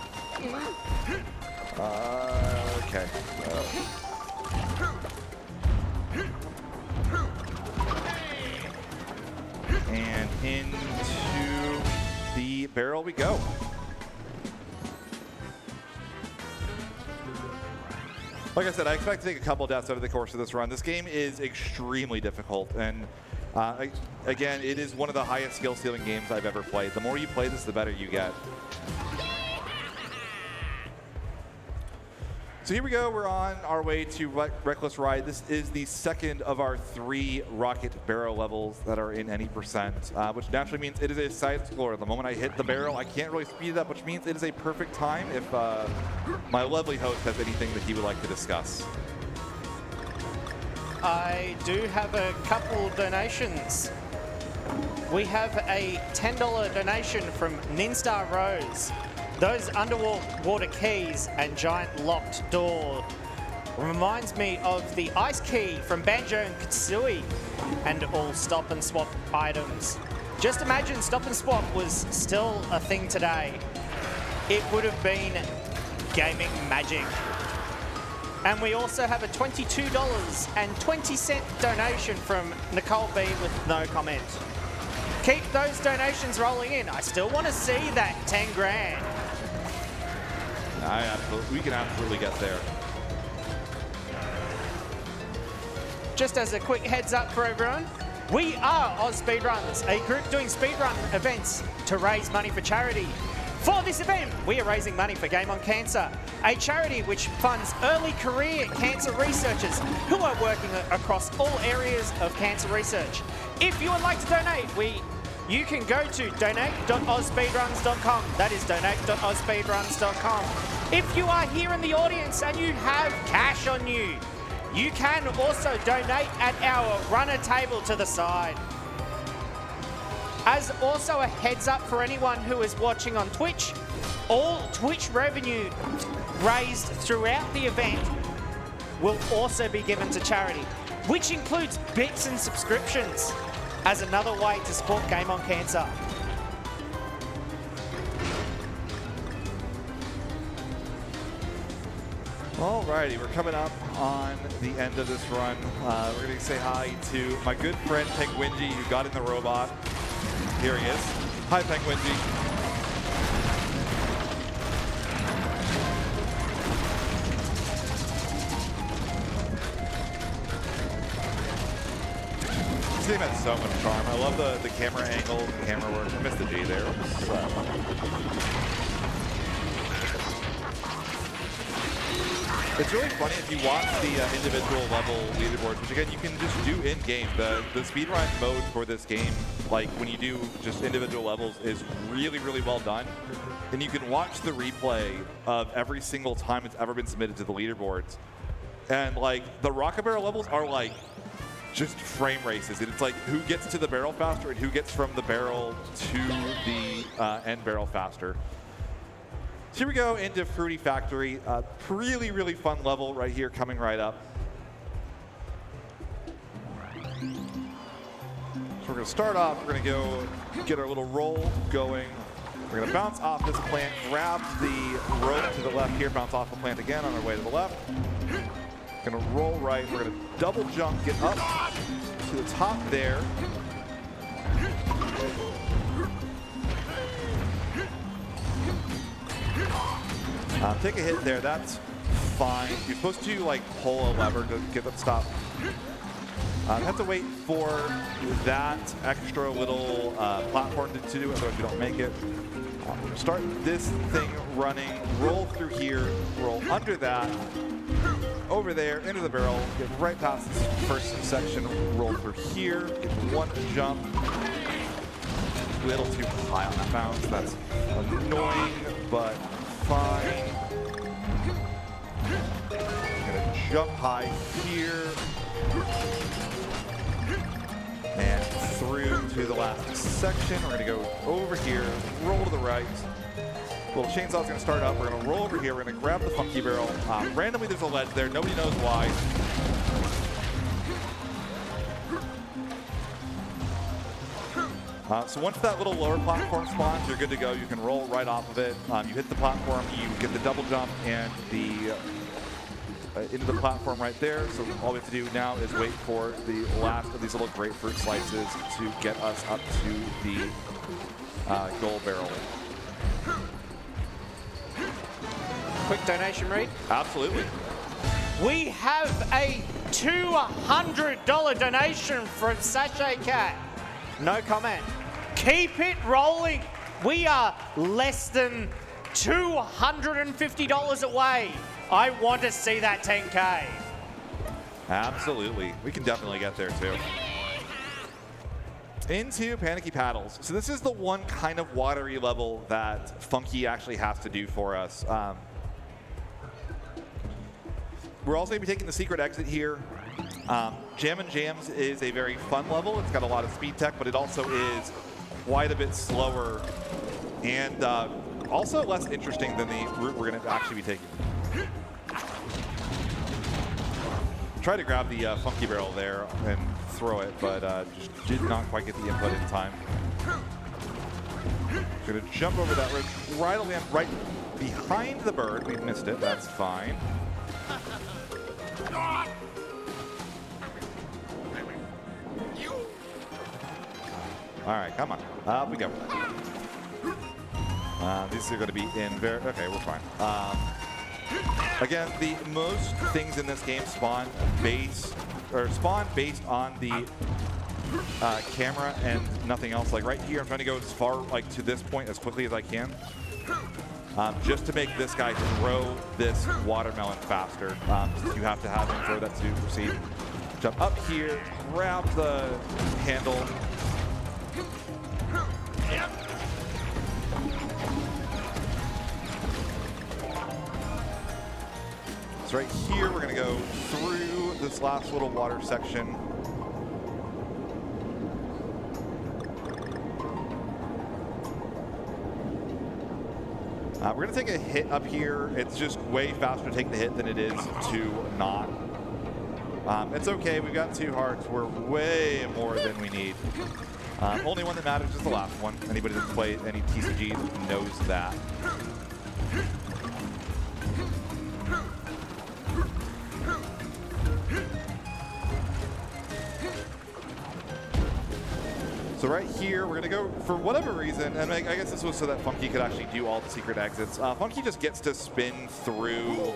Okay. And into the barrel we go. Like I said, I expect to take a couple deaths over the course of this run. This game is extremely difficult, and again, it is one of the highest skill ceiling games I've ever played. The more you play this, the better you get. So here we go, we're on our way to Reckless Ride. This is the second of our 3 rocket barrel levels that are in any percent, which naturally means it is a side explorer. The moment I hit the barrel, I can't really speed it up, which means it is a perfect time if my lovely host has anything that he would like to discuss. I do have a couple donations. We have a $10 donation from Ninstar Rose. Those underwater keys and giant locked door reminds me of the ice key from Banjo and Kazooie and all stop and swap items. Just imagine stop and swap was still a thing today. It would have been gaming magic. And we also have a $22.20 donation from Nicole B with no comment. Keep those donations rolling in. I still want to see that 10 grand. We can absolutely get there. Just as a quick heads up for everyone, we are AusSpeedruns, a group doing speedrun events to raise money for charity. For this event, we are raising money for Game on Cancer, a charity which funds early career cancer researchers who are working across all areas of cancer research. If you would like to donate, you can go to donate.ausspeedruns.com. That is donate.ausspeedruns.com. If you are here in the audience and you have cash on you, you can also donate at our runner table to the side. As also a heads up for anyone who is watching on Twitch, all Twitch revenue raised throughout the event will also be given to charity, which includes bits and subscriptions as another way to support Game on Cancer. Alrighty, we're coming up on the end of this run. We're going to say hi to my good friend Penguinji, who got in the robot. Here he is. Hi, Penguinji. This game has so much charm. I love the camera angles, the camera work. I missed the G there. It's really funny if you watch the individual level leaderboards, which again, you can just do in-game. The speedrun mode for this game, like when you do just individual levels, is really, really well done. And you can watch the replay of every single time it's ever been submitted to the leaderboards. And like, the rocket barrel levels are like, just frame races. It's like who gets to the barrel faster and who gets from the barrel to the end barrel faster. So here we go into Fruity Factory. Really, really fun level right here coming right up. So we're going to start off. We're going to go get our little roll going. We're going to bounce off this plant, grab the rope to the left here, bounce off the plant again on our way to the left. Going to roll right. We're going to double jump, get up to the top there. Take a hit there, that's fine. You're supposed to like pull a lever to get them stop. Have to wait for that extra little platform to do, otherwise you don't make it. Start this thing running, roll through here, roll under that, over there, into the barrel, get right past this first section, roll through here, get one jump. A little too high on that bounce, that's annoying. but fine. Gonna jump high here. And through to the last section. We're gonna go over here, roll to the right. Little chainsaw's gonna start up. We're gonna roll over here. We're gonna grab the funky barrel. Randomly, there's a ledge there. Nobody knows why. So once that little lower platform spawns, you're good to go. You can roll right off of it. You hit the platform, you get the double jump and the into the platform right there. So all we have to do now is wait for the last of these little grapefruit slices to get us up to the gold barrel. Quick donation read. Absolutely. We have a $200 donation from Sachet Cat. No comment. Keep it rolling. We are less than $250 away. I want to see that 10K. Absolutely. We can definitely get there too. Into Panicky Paddles. So this is the one kind of watery level that Funky actually has to do for us. We're also going to be taking the secret exit here. Jam and Jams is a very fun level. It's got a lot of speed tech, but it also is quite a bit slower and also less interesting than the route we're going to actually be taking. Try to grab the funky barrel there and throw it, but just did not quite get the input in time. Gonna jump over that ridge, right behind the bird. We missed it, that's fine. All right, come on, up we go. These are gonna be in very, okay, we're fine. Again, the most things in this game spawn based on the camera and nothing else. Like right here, I'm trying to go as far like to this point as quickly as I can, just to make this guy throw this watermelon faster. You have to have him throw that to proceed. Jump up here, grab the handle. So right here, we're gonna go through this last little water section. We're gonna take a hit up here. It's just way faster to take the hit than it is to not. It's okay, we've got 2 hearts. We're way more than we need. Only one that matters is the last one. Anybody that's played any TCG knows that. So right here, we're gonna go, for whatever reason, and I guess this was so that Funky could actually do all the secret exits. Funky just gets to spin through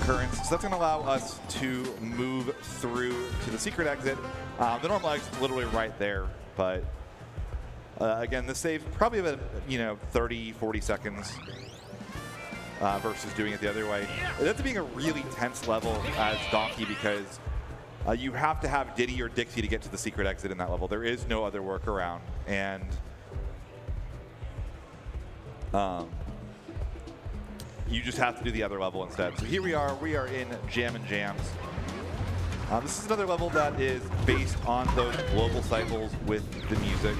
currents, so that's gonna allow us to move through to the secret exit. The normal exit's literally right there, but again, this saves probably about 30, 40 seconds versus doing it the other way. It ends up being a really tense level as Donkey because you have to have Diddy or Dixie to get to the secret exit in that level. There is no other workaround, and you just have to do the other level instead. So here we are in Jam and Jams. This is another level that is based on those global cycles with the music.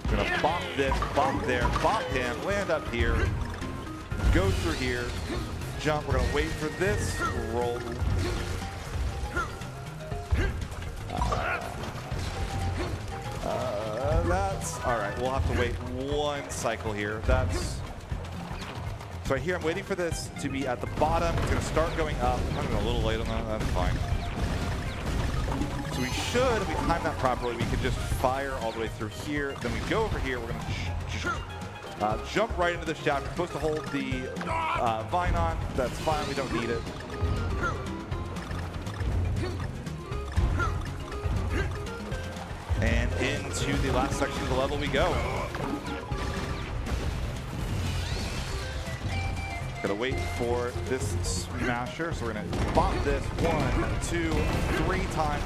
Gonna bop this, bop there, bop him, land up here, go through here, jump. We're gonna wait for this, roll. That's all right. We'll have to wait 1 cycle here. That's so right here. I'm waiting for this to be at the bottom. It's gonna start going up. I'm a little late on that. That's fine. So we should, if we time that properly, we can just fire all the way through here. Then we go over here. We're gonna jump right into the shaft. We're supposed to hold the vine on. That's fine. We don't need it. And into the last section of the level we go. Gotta wait for this smasher. So we're gonna bop this 1, 2, 3 times.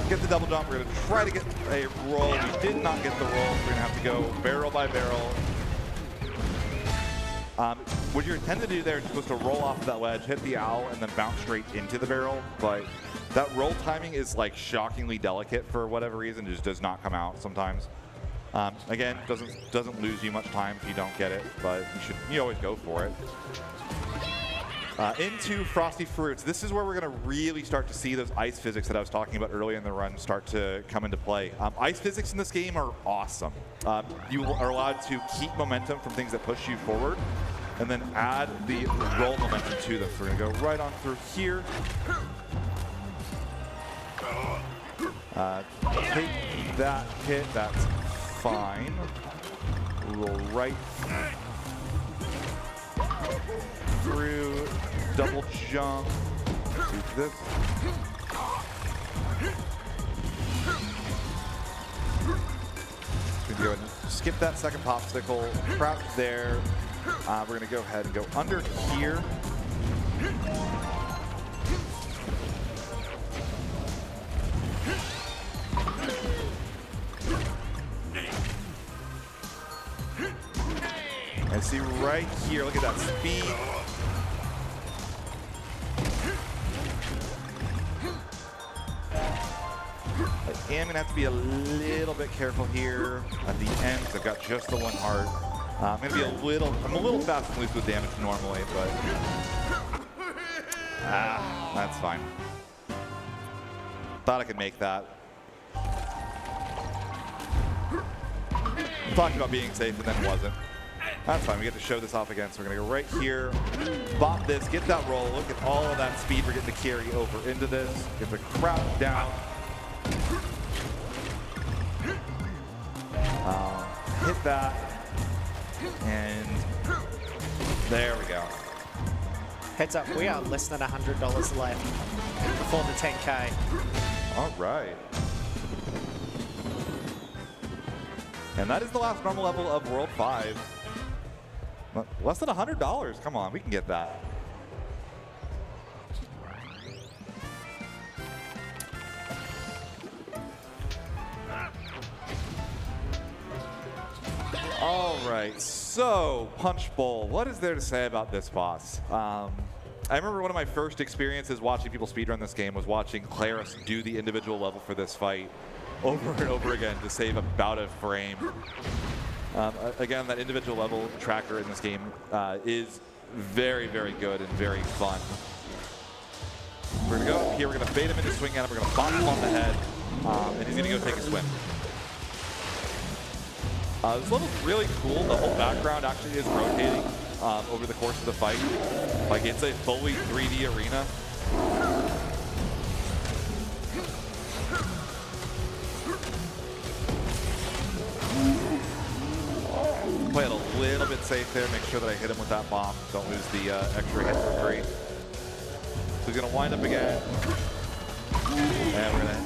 Get the double jump. We're gonna try to get a roll. We did not get the roll. So we're gonna have to go barrel by barrel. What you're intended to do there is supposed to roll off that ledge, hit the owl, and then bounce straight into the barrel. But that roll timing is like shockingly delicate for whatever reason. It just does not come out sometimes. Again, doesn't lose you much time if you don't get it, but you always go for it. Into Frosty Fruits. This is where we're going to really start to see those ice physics that I was talking about earlier in the run start to come into play. Ice physics in this game are awesome. You are allowed to keep momentum from things that push you forward, and then add the roll momentum to them. So we're going to go right on through here. Take that hit, that's fine. Roll right through, double jump, do this. We're gonna go ahead and skip that second popsicle, crouch there. We're gonna go ahead and go under here. And see right here, look at that speed. I am gonna have to be a little bit careful here at the end because I've got just the one heart. I'm a little fast and loose with damage normally, but that's fine. Thought I could make that. Talked about being safe and then wasn't. That's fine, we get to show this off again. So we're gonna go right here, bop this, get that roll. Look at all of that speed we're getting to carry over into this. Get the crouch down. Hit that, and there we go. Heads up, we are less than $100 left before the 10K. All right. And that is the last normal level of World 5. Less than $100. Come on, we can get that. All right, so Punch Bowl. What is there to say about this boss? I remember one of my first experiences watching people speedrun this game was watching Claris do the individual level for this fight over and over again to save about a frame. Again, that individual level tracker in this game is very, very good and very fun. We're gonna go up here, we're gonna bait him into swing at him, we're gonna bop him on the head, and he's gonna go take a swim. This level's really cool. The whole background actually is rotating over the course of the fight. Like, it's a fully 3D arena. Play it a little bit safe there. Make sure that I hit him with that bomb. Don't lose the extra hit for free. So he's going to wind up again. And we're going to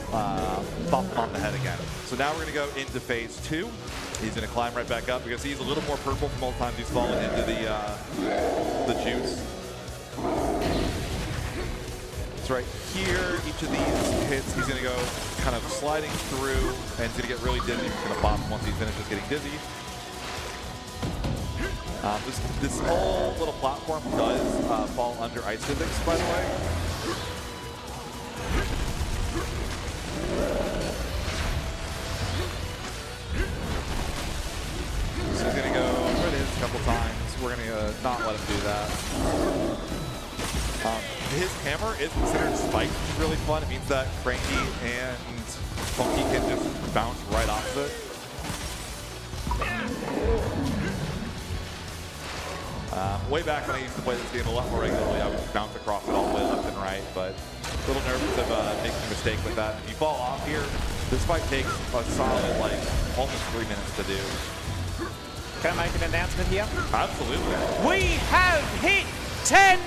bump him on the head again. So now we're going to go into phase 2. He's going to climb right back up because he's a little more purple from all the times he's fallen into the juice. So right here, each of these hits, he's going to go kind of sliding through, and he's going to get really dizzy. He's going to bop him once he finishes getting dizzy. This whole little platform does fall under ice physics, by the way. So he's going to go for this a couple times. We're going to not let him do that. His hammer is considered spiked, which is really fun. It means that Cranky and Funky can just bounce right off of it. Way back when I used to play this game a lot more regularly, I would bounce across it all the way left and right, but a little nervous of making a mistake with that. If you fall off here, this fight takes a solid, like, almost 3 minutes to do. Can I make an announcement here? Absolutely. We have hit $10,000!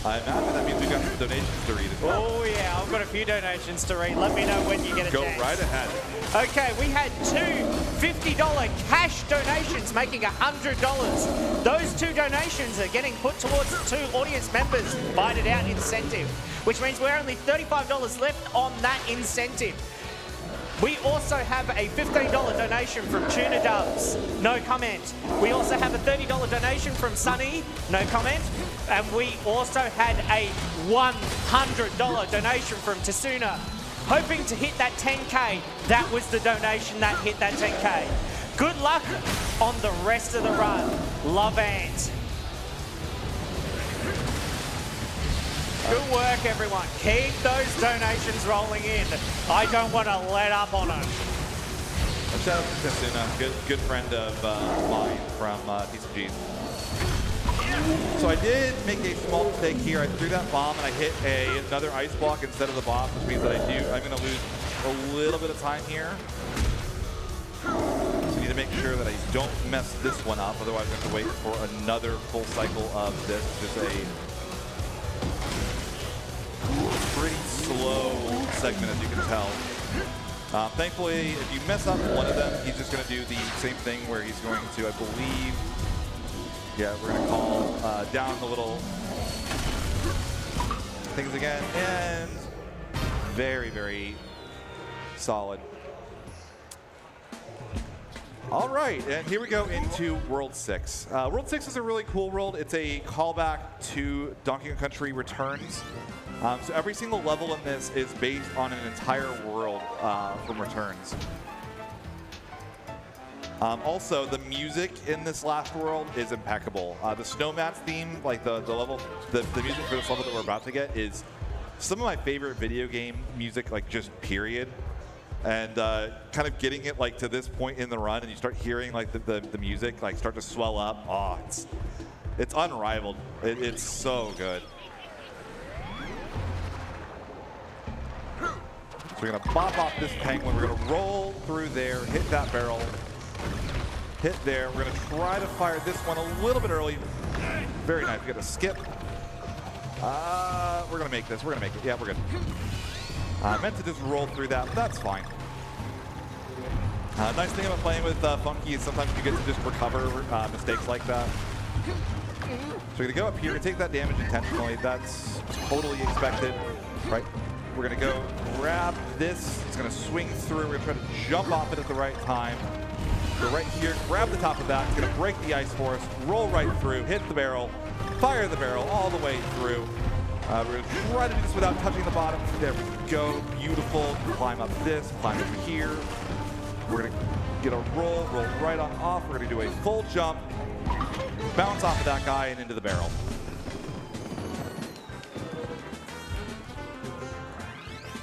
I imagine that means we've got some donations to read as well. Oh yeah, I've got a few donations to read. Let me know when you get a chance. Go right ahead. Okay, we had two $50 cash donations making $100. Those two donations are getting put towards two audience members invited out incentive, which means we're only $35 left on that incentive. We also have a $15 donation from Tuna Dubs, no comment. We also have a $30 donation from Sunny, no comment. And we also had a $100 donation from Tasuna, hoping to hit that 10K. That was the donation that hit that 10K. Good luck on the rest of the run. Love Ant. Good work, everyone. Keep those donations rolling in. I don't want to let up on them. Shout out to Tasuna, good friend of mine from TCG. So I did make a small mistake here. I threw that bomb and I hit another ice block instead of the boss, which means that I'm going to lose a little bit of time here. So I need to make sure that I don't mess this one up. Otherwise, I'm going to have to wait for another full cycle of this. Just a pretty slow segment, as you can tell. Thankfully, if you mess up one of them, he's just going to do the same thing where he's going to, I believe, yeah, we're going to call down the little things again, and very, very solid. All right, and here we go into World 6. World 6 is a really cool world. It's a callback to Donkey Kong Country Returns. So every single level in this is based on an entire world from Returns. Also, the music in this last world is impeccable. The Snowmats theme, like the music for this level that we're about to get, is some of my favorite video game music, like just period. And kind of getting it like to this point in the run, and you start hearing like the music like start to swell up. Oh, it's unrivaled. It's so good. So we're gonna bop off this penguin. We're gonna roll through there, hit that barrel, hit there. We're gonna try to fire this one a little bit early. Very nice. We got to skip. We're gonna make this. We're gonna make it. Yeah, we're good. I meant to just roll through that, but that's fine. Nice thing about playing with Funky is sometimes you get to just recover mistakes like that. So we're gonna go up here and take that damage intentionally. That's totally expected, right? We're gonna go grab this. It's gonna swing through. We're gonna try to jump off it at the right time. Go right here, grab the top of that. It's gonna break the ice for us, roll right through, hit the barrel, fire the barrel all the way through. We're gonna try to do this without touching the bottom. There we go, beautiful. Climb up this, climb over here. We're gonna get a roll right on off. We're gonna do a full jump, bounce off of that guy and into the barrel.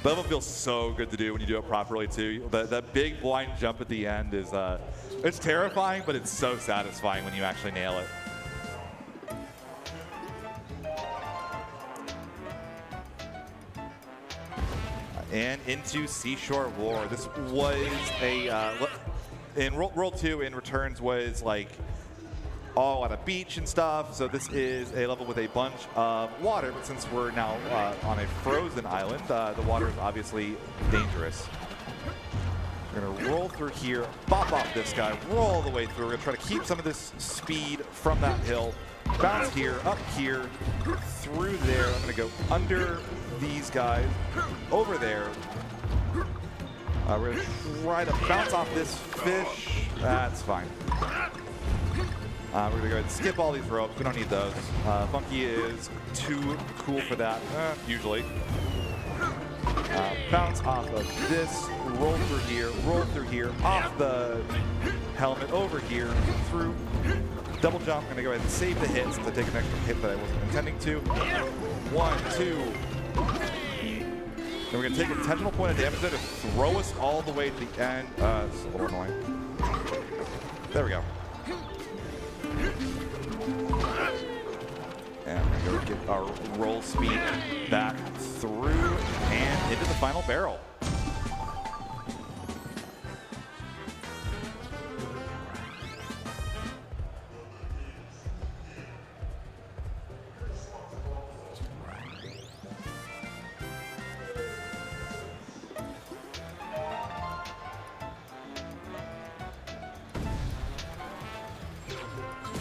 That level feels so good to do when you do it properly too. That big blind jump at the end is, it's terrifying, but it's so satisfying when you actually nail it. And into Seashore War. This was a, in World 2 in Returns was like all on a beach and stuff. So this is a level with a bunch of water, but since we're now on a frozen island, the water is obviously dangerous. We're gonna roll through here, bop off this guy, roll all the way through. We're gonna try to keep some of this speed from that hill. Bounce here, up here, through there. I'm gonna go under these guys, over there. We're gonna try to bounce off this fish. That's fine. We're gonna go ahead and skip all these ropes. We don't need those. Funky is too cool for that, usually. Bounce off of this, roll through here, off the helmet, over here, through. Double jump, I'm gonna go ahead and save the hit since I take an extra hit that I wasn't intending to. 1, 2. Then we're gonna take an intentional point of damage there to throw us all the way to the end. It's a little annoying. There we go. And we're gonna go get our roll speed back through and into the final barrel.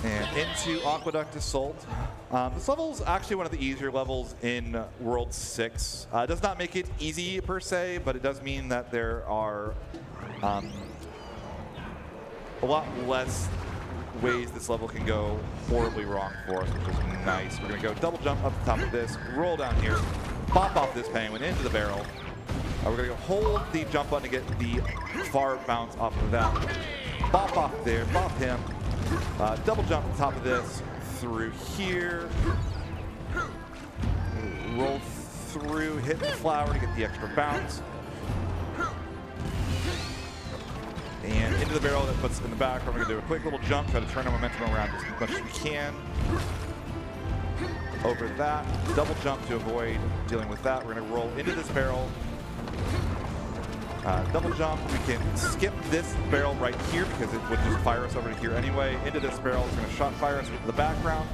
And into Aqueduct Assault. This level is actually one of the easier levels in World 6. It does not make it easy per se, but it does mean that there are a lot less ways this level can go horribly wrong for us, which is nice. We're going to go double jump up the top of this, roll down here, pop off this penguin into the barrel. We're going to go hold the jump button to get the far bounce off of that. Bop off there, bop him. Double jump on top of this, through here. Roll through, hit the flower to get the extra bounce. And into the barrel that puts in the back. We're going to do a quick little jump, try to turn our momentum around as much as we can. Over that, double jump to avoid dealing with that. We're going to roll into this barrel. Double jump, we can skip this barrel right here because it would just fire us over to here anyway. Into this barrel, it's going to shot fire us into the background.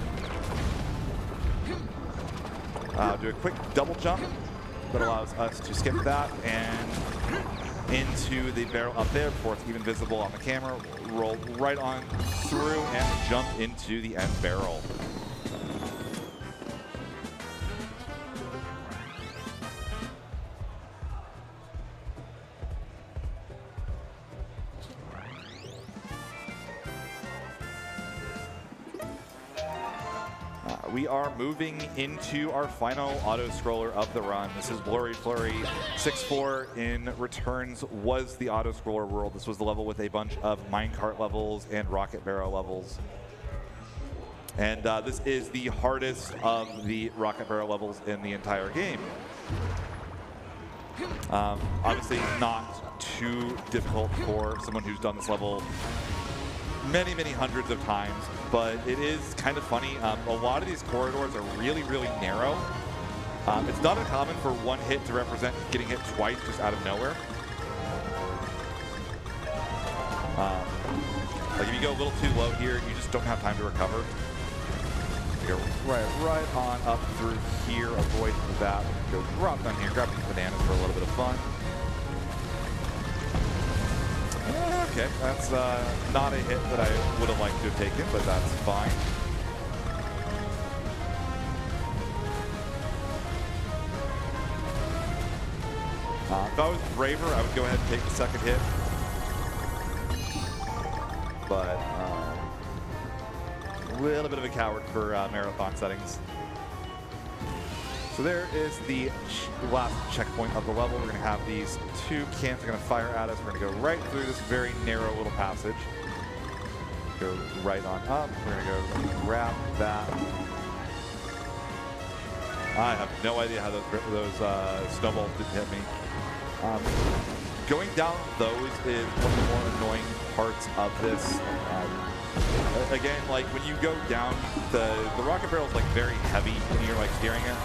Do a quick double jump that allows us to skip that and into the barrel up there before it's even visible on the camera. Roll right on through and jump into the end barrel. We are moving into our final auto-scroller of the run. This is Blurry Flurry 6-4 in Returns was the auto-scroller world. This was the level with a bunch of minecart levels and rocket barrel levels. And this is the hardest of the rocket barrel levels in the entire game. Obviously not too difficult for someone who's done this level many, many hundreds of times, but it is kind of funny. A lot of these corridors are really, really narrow. It's not uncommon for one hit to represent getting hit twice just out of nowhere. Like if you go a little too low here, you just don't have time to recover. You go right on up through here, avoid that. Go drop down here, grab these bananas for a little bit of fun. Okay, that's not a hit that I would have liked to have taken, but that's fine. If I was braver, I would go ahead and take the second hit. But a little bit of a coward for marathon settings. So there is the last checkpoint of the level. We're going to have these two cans are going to fire at us. We're going to go right through this very narrow little passage. Go right on up. We're going to go grab that. I have no idea how those snowballs didn't hit me. Going down those is one of the more annoying parts of this. Again, like when you go down, the rocket barrel is like very heavy when you're like steering it.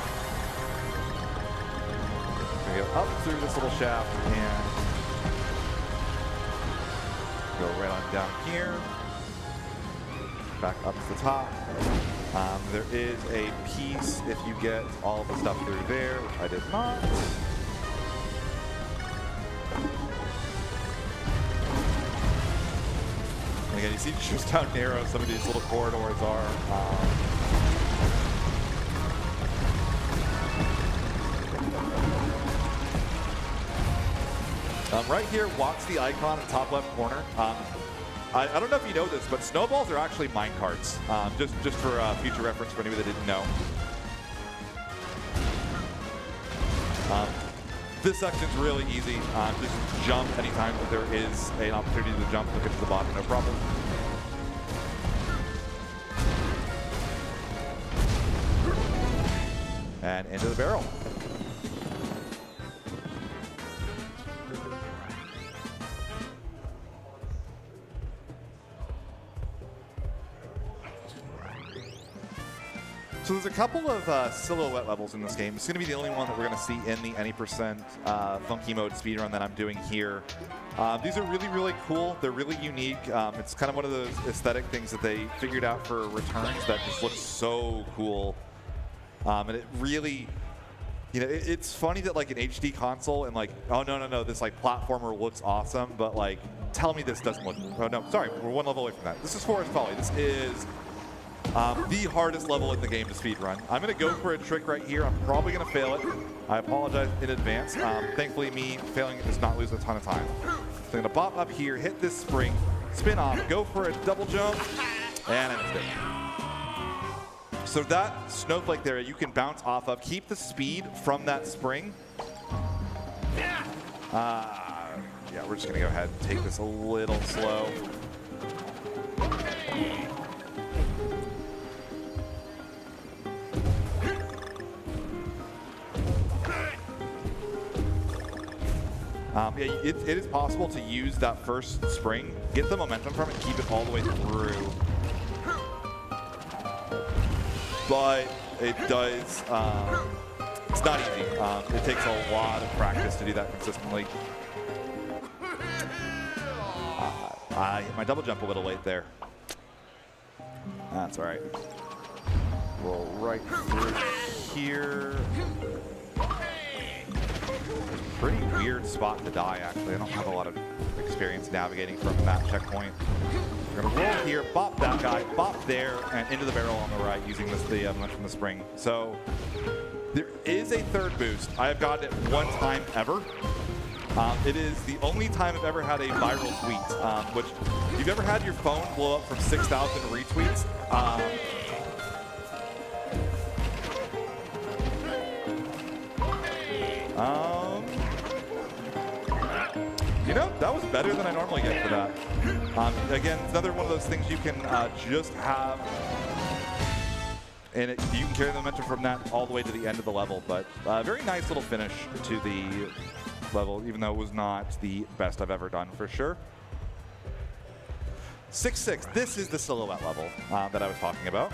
Go up through this little shaft and go right on down here. Back up to the top. There is a piece if you get all the stuff through there, which I did not. And again, you see just how narrow some of these little corridors are. Right here, watch the icon in the top left corner. I don't know if you know this, but snowballs are actually minecarts. Just for future reference for anybody that didn't know. This section's really easy. Just jump anytime that there is an opportunity to jump. Look at the bottom, no problem. And into the barrel. So there's a couple of silhouette levels in this game. It's going to be the only one that we're going to see in the any percent funky mode speedrun that I'm doing here. These are really, really cool. They're really unique. It's kind of one of those aesthetic things that they figured out for Returns that just looks so cool. And it really, you know, it's funny that like an HD console and like, oh no, this like platformer looks awesome, but like, tell me this doesn't look. Oh no, sorry, we're one level away from that. This is Forest Folly. This is The hardest level in the game to speedrun. I'm going to go for a trick right here. I'm probably going to fail it. I apologize in advance. Thankfully, me failing it does not lose a ton of time. So I'm going to bop up here, hit this spring, spin off, go for a double jump, and I missed it. So that snowflake there, you can bounce off of, keep the speed from that spring. Yeah, we're just going to go ahead and take this a little slow. Yeah, it is possible to use that first spring, get the momentum from it, keep it all the way through. But it does, it's not easy. It takes a lot of practice to do that consistently. I hit my double jump a little late there. That's all right. Roll right through here. Pretty weird spot to die, actually. I don't have a lot of experience navigating from that checkpoint. We're gonna roll here, bop that guy, bop there, and into the barrel on the right using the momentum from the spring. So there is a third boost. I have gotten it one time ever. It is the only time I've ever had a viral tweet, which if you've ever had your phone blow up from 6,000 retweets, you know, that was better than I normally get for that. Again, it's another one of those things you can just have, and you can carry the momentum from that all the way to the end of the level. But very nice little finish to the level, even though it was not the best I've ever done for sure. 6-6, this is the silhouette level that I was talking about.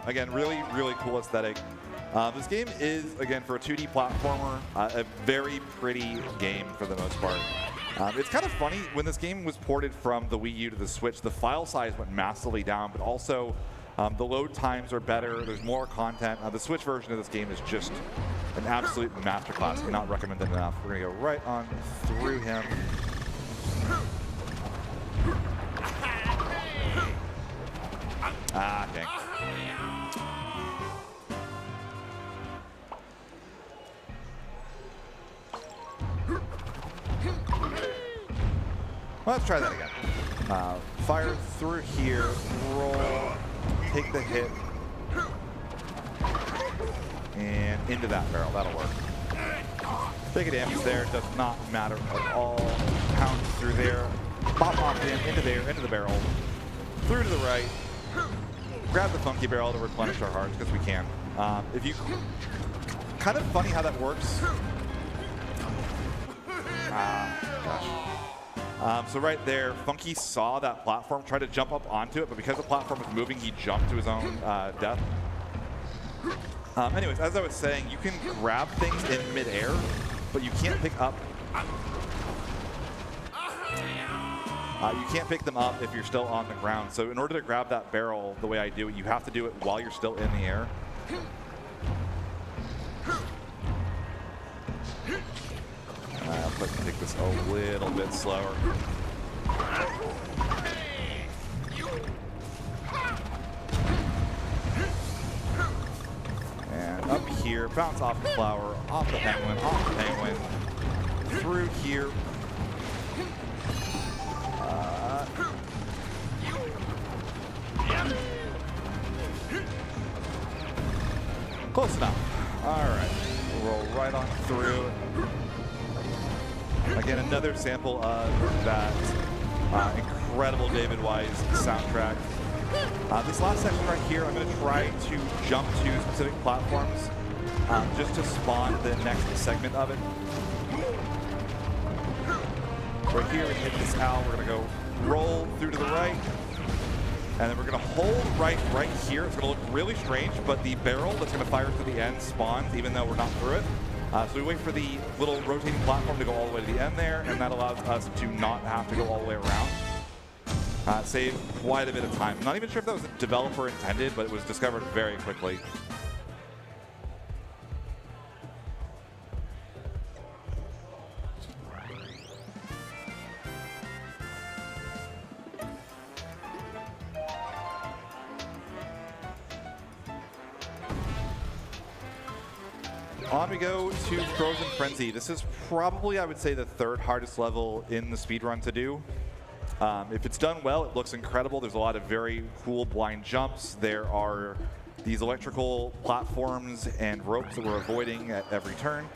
Again, really, really cool aesthetic. This game is, again, for a 2D platformer, a very pretty game for the most part. It's kind of funny, when this game was ported from the Wii U to the Switch, the file size went massively down, but also the load times are better, there's more content. The Switch version of this game is just an absolute masterclass. Cannot recommend it enough. We're going to go right on through him. Ah, dang. Let's try that again. Fire through here, roll, take the hit, and into that barrel. That'll work. Big damage there, does not matter at all. Pound through there, pop off into there, into the barrel, through to the right. Grab the funky barrel to replenish our hearts, because we can. If you, kind of funny how that works. Gosh. So right there, Funky saw that platform, tried to jump up onto it, but because the platform was moving, he jumped to his own death. Anyways, as I was saying, you can grab things in midair, but you can't pick up. You can't pick them up if you're still on the ground. So in order to grab that barrel the way I do it, you have to do it while you're still in the air. Let's take this a little bit slower. And up here, bounce off the flower, off the penguin, through here. Close enough. All right, we'll roll right on through. Again, another sample of that incredible David Wise soundtrack. This last section right here, I'm going to try to jump to specific platforms just to spawn the next segment of it. Right here, we hit this owl. We're going to go roll through to the right. And then we're going to hold right here. It's going to look really strange, but the barrel that's going to fire to the end spawns even though we're not through it. So we wait for the little rotating platform to go all the way to the end there, and that allows us to not have to go all the way around. Save quite a bit of time. I'm not even sure if that was developer intended, but it was discovered very quickly. on we go to Frozen Frenzy. This is probably, I would say, the third hardest level in the speedrun to do. If it's done well, it looks incredible. There's a lot of very cool blind jumps. There are these electrical platforms and ropes that we're avoiding at every turn.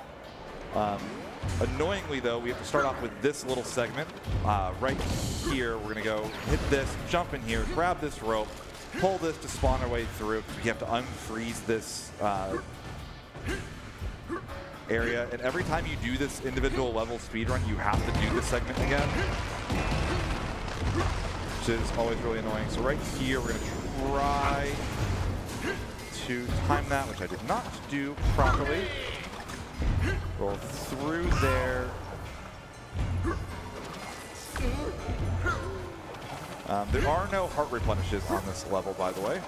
Annoyingly, though, we have to start off with this little segment. Right here, we're going to go hit this, jump in here, grab this rope, pull this to spawn our way through. We have to unfreeze this area. And every time you do this individual level speedrun, you have to do this segment again, which is always really annoying. So right here, we're going to try to time that, which I did not do properly. Roll through there. There are no heart replenishes on this level, by the way.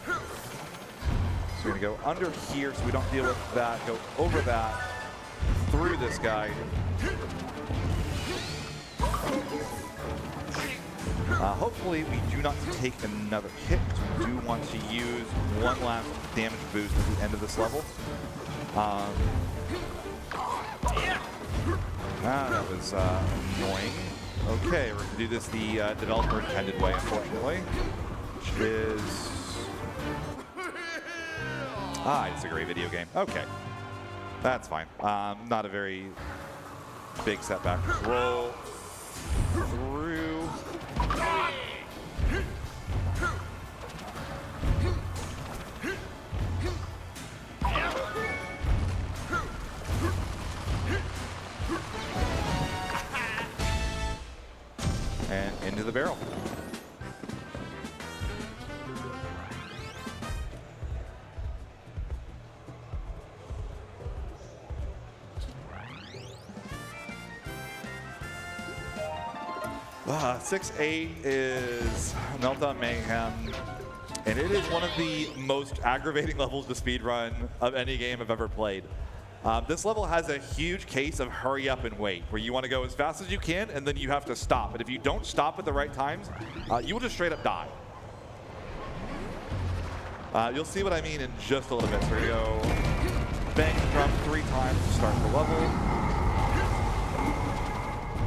So we're going to go under here so we don't deal with that. Go over that, through this guy. Hopefully we do not take another hit. We do want to use one last damage boost at the end of this level. That was annoying. Okay, we're going to do this the developer intended way, unfortunately, which is... it's a great video game. Okay, that's fine. Not a very big setback. Just roll through. And into the barrel. Six 8 is Meltdown Mayhem, and it is one of the most aggravating levels to speedrun of any game I've ever played. This level has a huge case of hurry up and wait, where you want to go as fast as you can, and then you have to stop. And if you don't stop at the right times, you will just straight up die. You'll see what I mean in just a little bit. So we're going to go bang the drum 3 times to start the level.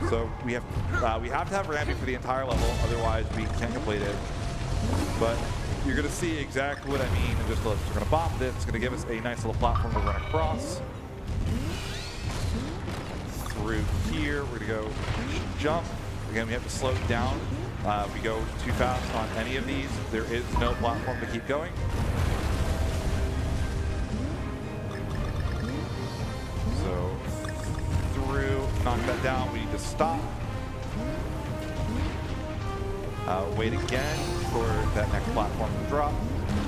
So we have to have Rambi for the entire level, otherwise we can't complete it. But you're going to see exactly what I mean in just a little. So we're going to bop this. It's going to give us a nice little platform to run across. Through here, we're going to go jump. Again, we have to slow it down. If we go too fast on any of these, there is no platform to keep going. So through, knock that down. We need to stop. Wait again for that next platform to drop.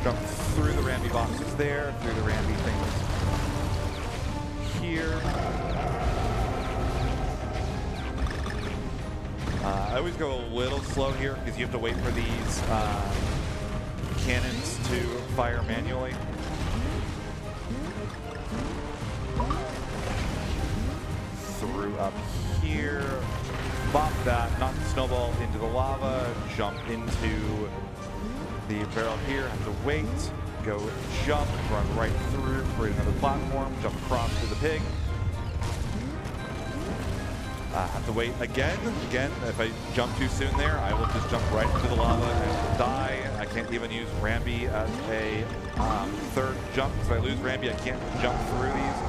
Jump through the Rambi boxes there, through the Rambi things here. I always go a little slow here because you have to wait for these cannons to fire manually. Through up here. Bop that, knock the snowball into the lava, jump into the barrel here, have to wait, go jump, run right through, create another platform, jump across to the pig. Have to wait again. If I jump too soon there, I will just jump right into the lava and die. I can't even use Rambi as a third jump, because if I lose Rambi, I can't jump through these.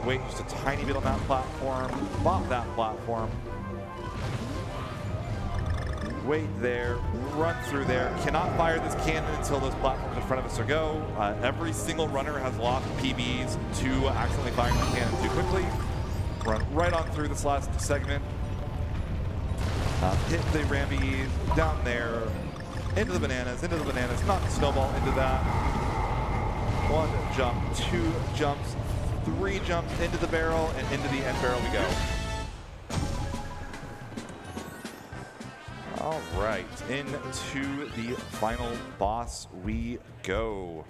Wait just a tiny bit on that platform, bop that platform. Wait there, run through there. Cannot fire this cannon until those platforms in front of us are go. Every single runner has lost PBs to accidentally firing the cannon too quickly. Run right on through this last segment. Hit the Rambi down there, into the bananas, knock the snowball into that. 1 jump, 2 jumps, 3 jumps into the barrel, and into the end barrel we go. All right, into the final boss we go.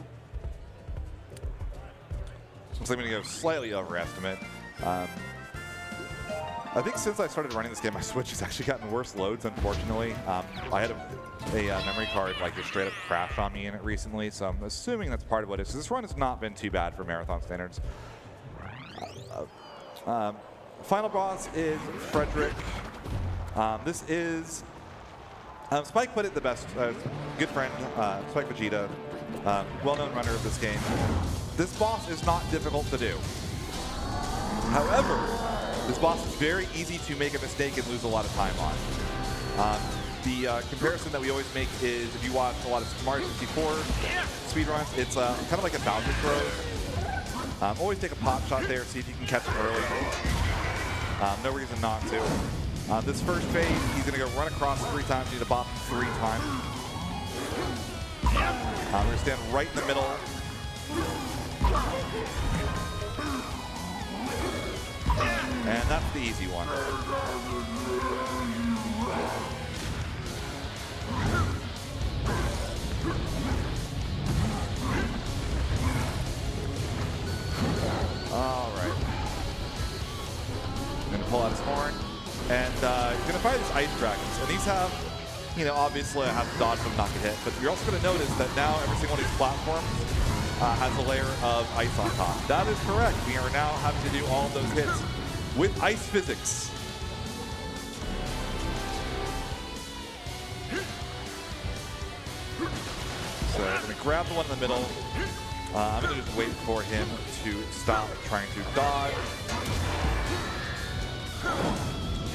Looks like I'm gonna go slightly overestimate. I think since I started running this game, my Switch has actually gotten worse loads, unfortunately. I had a memory card like just straight up crash on me in it recently, so I'm assuming that's part of what it is. This run has not been too bad for marathon standards. Final boss is Frederick. This is Spike put it the best. Good friend, Spike Vegeta, well-known runner of this game. This boss is not difficult to do. However, this boss is very easy to make a mistake and lose a lot of time on. The comparison that we always make is if you watch a lot of Mario 64 speedruns, it's kind of like a Bowser throw. Always take a pot shot there, see if you can catch it early. No reason not to. This first phase, he's going to go run across 3 times. You need to bop him 3 times. We're going to stand right in the middle. And that's the easy one. All right. I'm going to pull out his horn. And you're going to fight these ice dragons. And these have, you know, obviously I have to dodge them, not get hit. But you're also going to notice that now every single one of these platforms has a layer of ice on top. That is correct. We are now having to do all of those hits with ice physics. So I'm going to grab the one in the middle. I'm going to just wait for him to stop trying to dodge.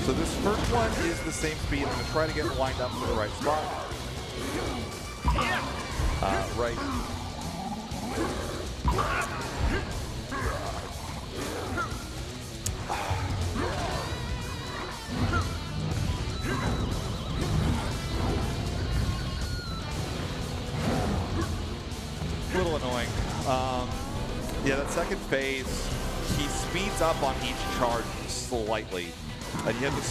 So this first one is the same speed. I'm going to try to get lined up to the right spot. Right. A little annoying. Yeah, that second phase, he speeds up on each charge slightly. And you have to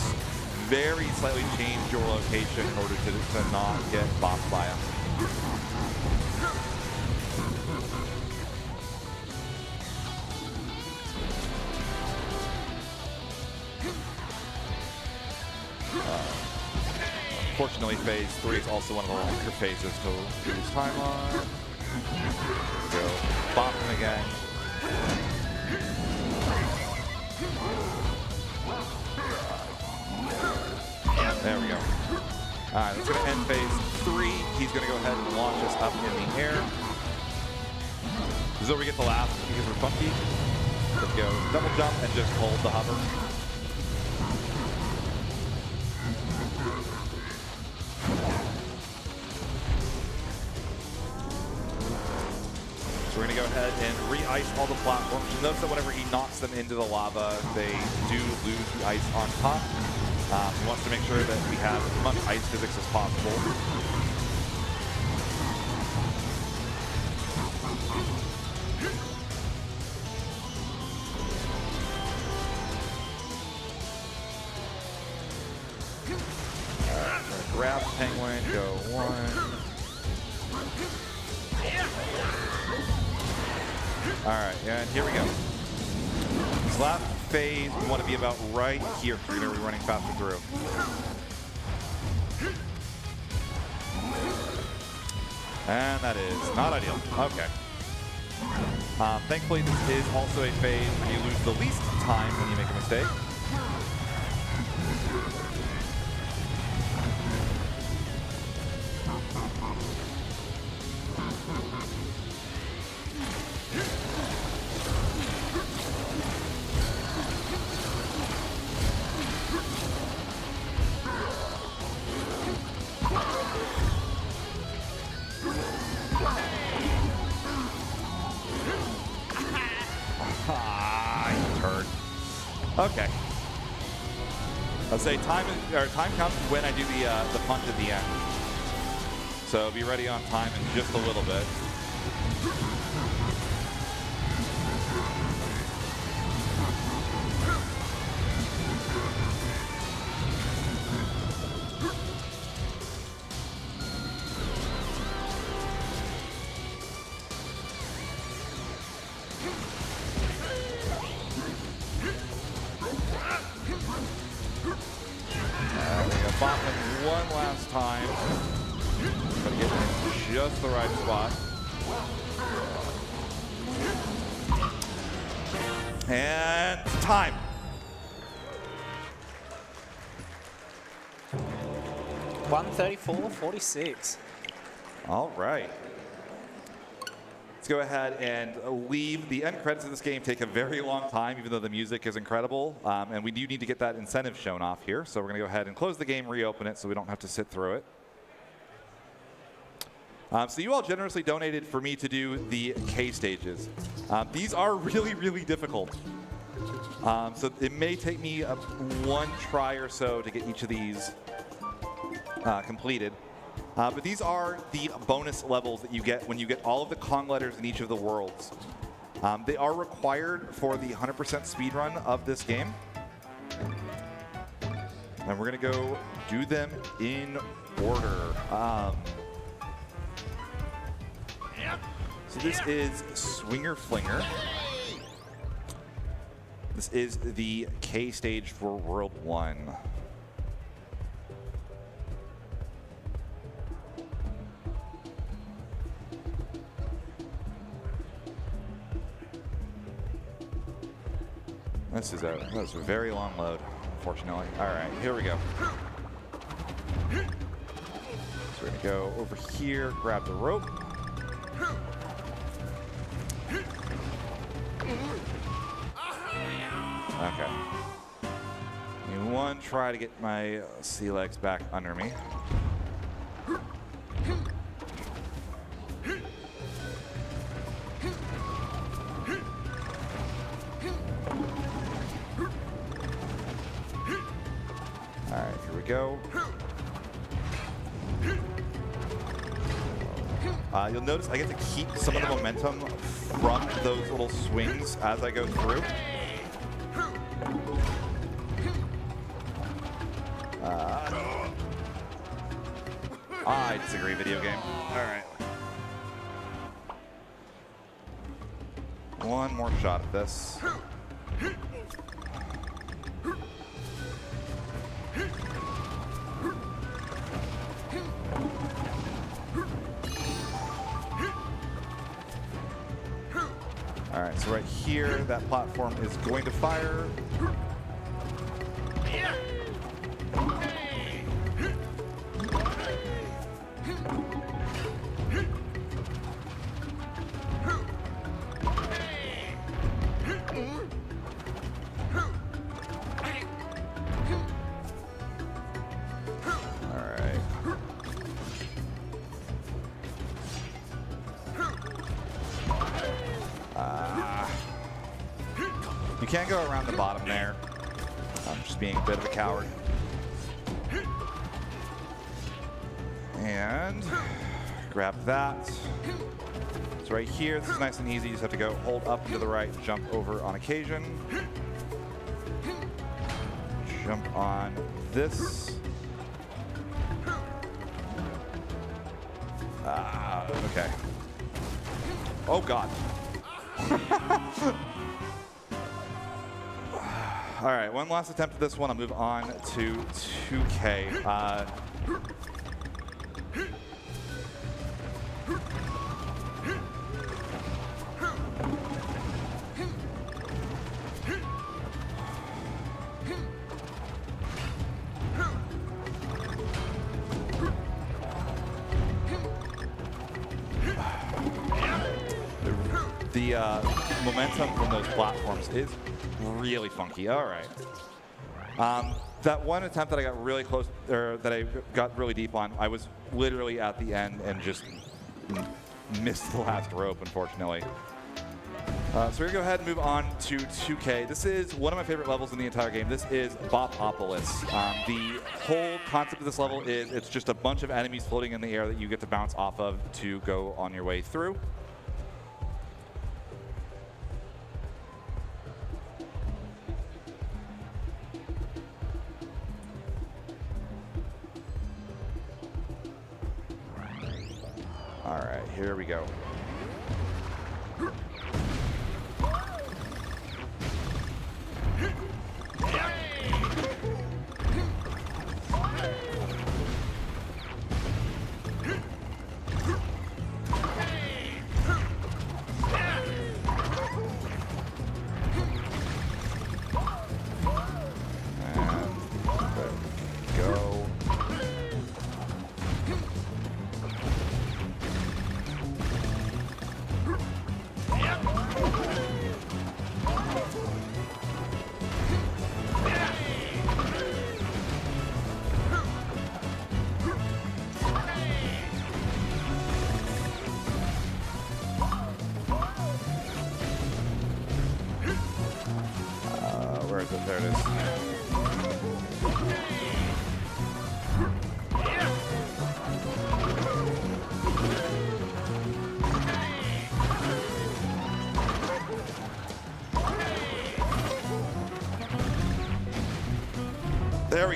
very slightly change your location in order to not get bopped by him. Fortunately, phase 3 is also one of the longer phases to lose time on. Go bop him again. There we go. All right, that's going to end phase 3. He's going to go ahead and launch us up in the air. This is where we get the laugh because we're funky. Let's go double jump and just hold the hover. So we're going to go ahead and re-ice all the platforms. You'll notice that whenever he knocks them into the lava, they do lose the ice on top. He wants to make sure that we have as much ice physics as possible. Grab the penguin, go 1. All right, and here we go. This last phase, we want to be about right here. We're going to be running faster through. And that is not ideal. Okay. Thankfully, this is also a phase where you lose the least time when you make a mistake. Okay. I'll say time counts when I do the punch at the end. So be ready on time in just a little bit. bot lane one last time. Gotta get in just the right spot. And time. $134.46. All right. Let's go ahead and leave. The end credits of this game take a very long time, even though the music is incredible. And we do need to get that incentive shown off here. So we're going to go ahead and close the game, reopen it, so we don't have to sit through it. So you all generously donated for me to do the K stages. These are really, really difficult. So it may take me one try or so to get each of these completed. But these are the bonus levels that you get when you get all of the Kong letters in each of the worlds. They are required for the 100% speedrun of this game. And we're going to go do them in order. So this is Swinger Flinger. This is the K stage for World 1. That's a very long load, unfortunately. All right, here we go. So we're gonna go over here, grab the rope. Okay. Need one try to get my sea legs back under me. All right, here we go. You'll notice I get to keep some of the momentum from those little swings as I go through. I disagree, video game. All right. One more shot at this. All right, so right here, that platform is going to fire. You can't go around the bottom there. I'm just being a bit of a coward. And grab that. So right here, this is nice and easy. You just have to go hold up and to the right, jump over on occasion. Jump on this. Okay. Oh, God. All right, one last attempt at this one. I'll move on to 2K. The momentum from those platforms is really funky. All right. That one attempt that I got really close, or that I got really deep on, I was literally at the end and just missed the last rope, unfortunately. So we're gonna go ahead and move on to 2K. This is one of my favorite levels in the entire game. This is Bopopolis. The whole concept of this level is it's just a bunch of enemies floating in the air that you get to bounce off of to go on your way through. All right, here we go.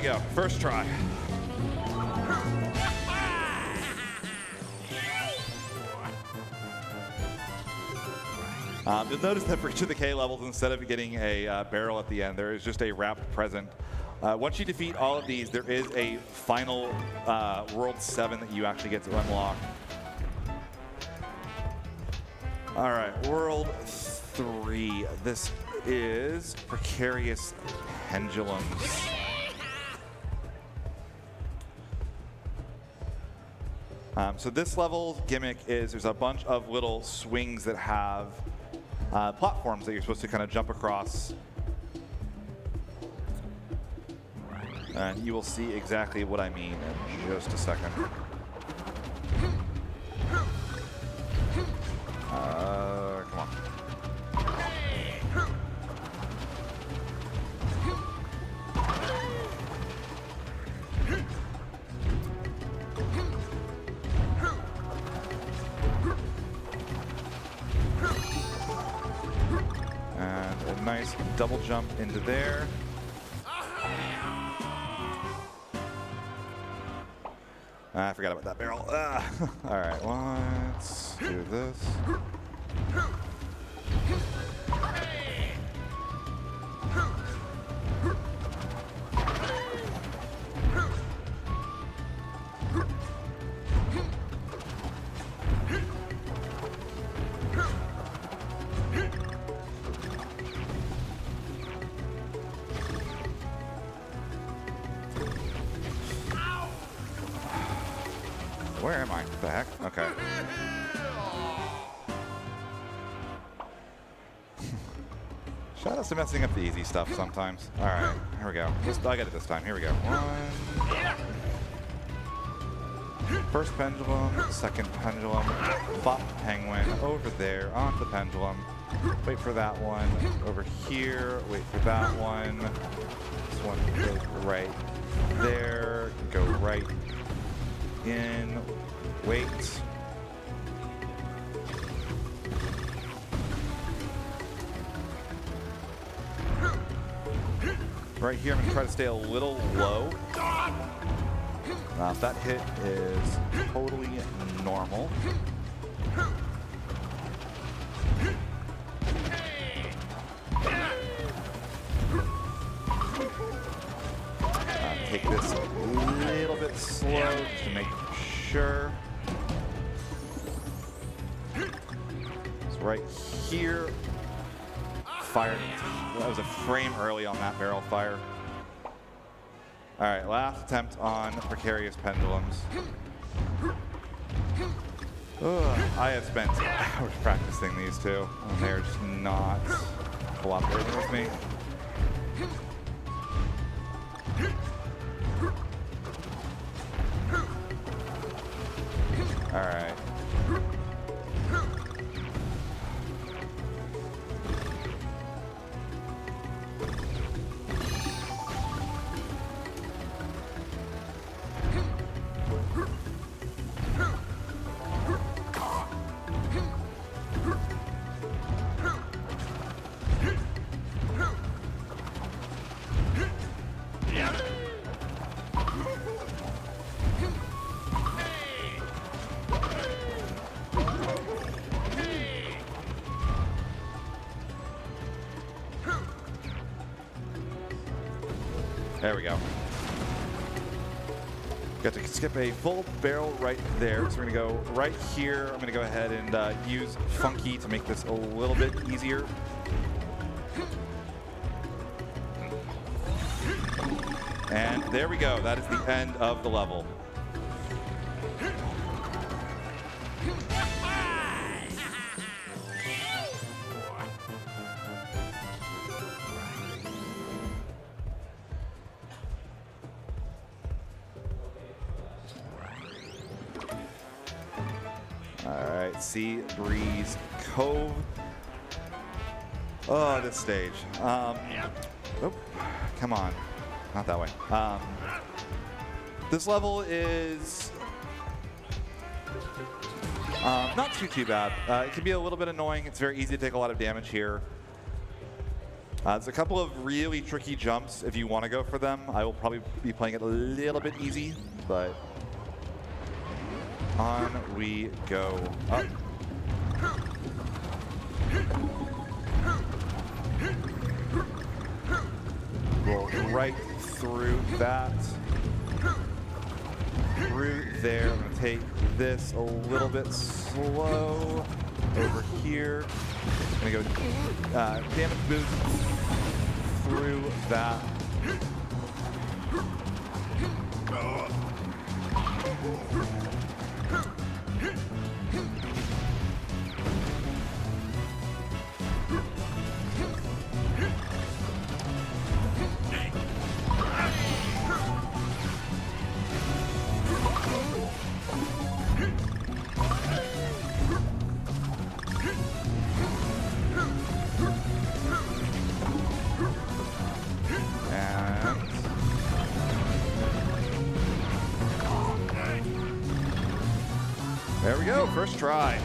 go. First try. You'll notice that for each of the K levels, instead of getting a barrel at the end, there is just a wrapped present. Once you defeat all of these, there is a final World 7 that you actually get to unlock. All right, World 3. This is Precarious Pendulums. So this level's gimmick is there's a bunch of little swings that have platforms that you're supposed to kind of jump across. And you will see exactly what I mean in just a second. Come on. And a nice double jump into there. I forgot about that barrel. All right, let's do this. Where am I? What the heck? Okay. Shout out to messing up the easy stuff sometimes. All right, here we go. I got it this time. Here we go. One. First pendulum, second pendulum, flop penguin, over there, onto the pendulum. Wait for that one. Over here, wait for that one. This one goes right there, go right in, wait. Right here, I'm gonna try to stay a little low. That hit is totally normal. Take this a little bit slow just to make sure. It's right here. Fired. That was a frame early on that barrel fire. All right, last attempt on Precarious Pendulums. Ugh, I have spent hours practicing these two, and they're just not cooperating with me. All right. There we go. Got to skip a full barrel right there. So we're gonna go right here. I'm gonna go ahead and use Funky to make this a little bit easier. And there we go. That is the end of the level. All right, Sea Breeze Cove. Oh, this stage. Oh, come on. Not that way. This level is not too bad. It can be a little bit annoying. It's very easy to take a lot of damage here. There's a couple of really tricky jumps if you want to go for them. I will probably be playing it a little bit easy, but on we go. Up. Roll right through that. Through there. I'm going to take this a little bit slow over here. I'm going to go damage boost through that. There we go, first try.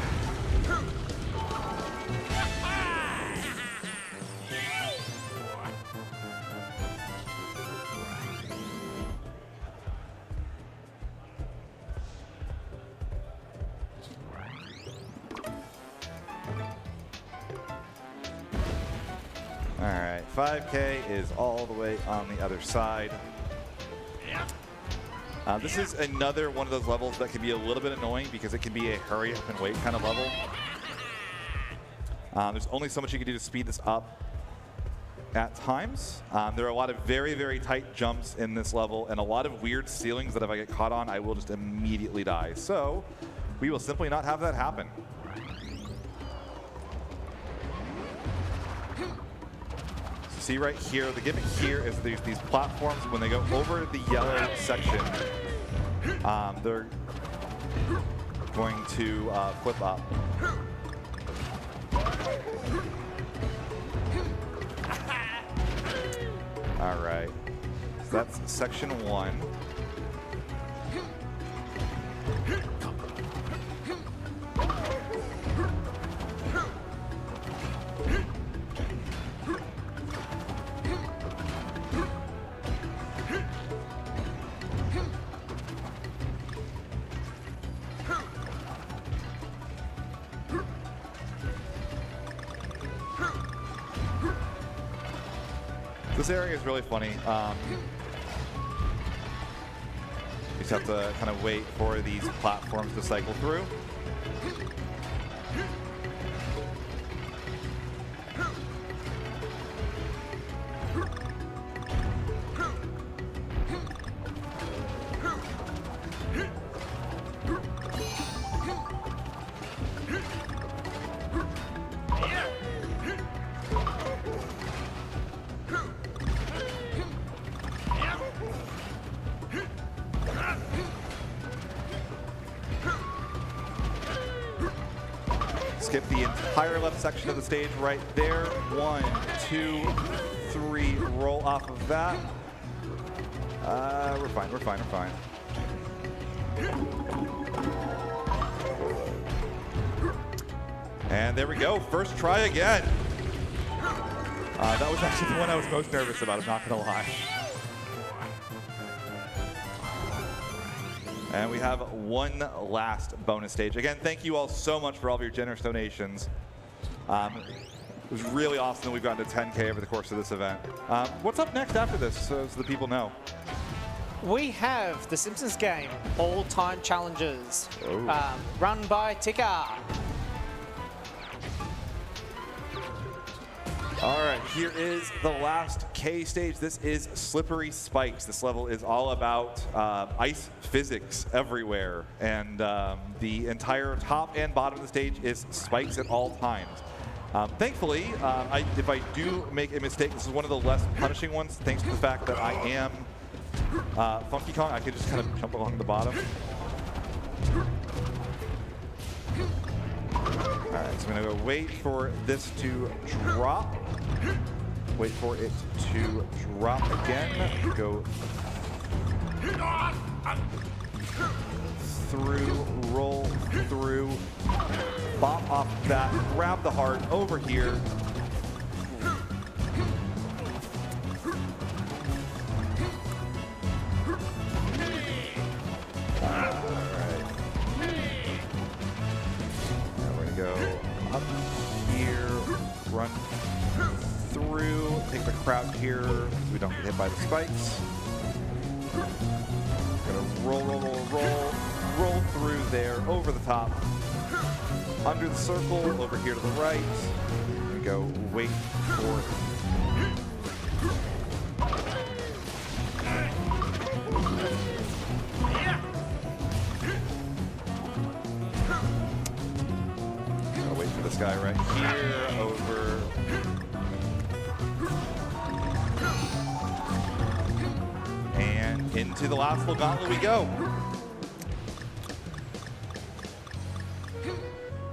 All right, 5K is all the way on the other side. This is another one of those levels that can be a little bit annoying because it can be a hurry up and wait kind of level. There's only so much you can do to speed this up at times. There are a lot of very, very tight jumps in this level and a lot of weird ceilings that if I get caught on, I will just immediately die. So we will simply not have that happen. See right here, the gimmick here is these platforms, when they go over the yellow section, they're going to flip up. All right, so that's section 1. This area is really funny. You just have to kind of wait for these platforms to cycle through. Skip the entire left section of the stage right there. 1, 2, 3, roll off of that. We're fine, we're fine, we're fine. And there we go, first try again. That was actually the one I was most nervous about, I'm not gonna lie. And we have one last bonus stage. Again, thank you all so much for all of your generous donations. It was really awesome that we've gotten to 10K over the course of this event. What's up next after this, so the people know? We have the Simpsons game, all-time challenges, run by Ticker. All right, here is the last K stage. This is Slippery Spikes. This level is all about ice physics everywhere. And the entire top and bottom of the stage is spikes at all times. Thankfully, if I do make a mistake, this is one of the less punishing ones, thanks to the fact that I am Funky Kong. I could just kind of jump along the bottom. All right, so I'm gonna go wait for this to drop. Wait for it to drop again. Go through, roll through, bop off that, grab the heart over here. crouch here so we don't get hit by the spikes. Gonna roll through there, over the top, under the circle, over here to the right. And go wait for it. Gotta wait for this guy right here, over. And into the last little gauntlet we go.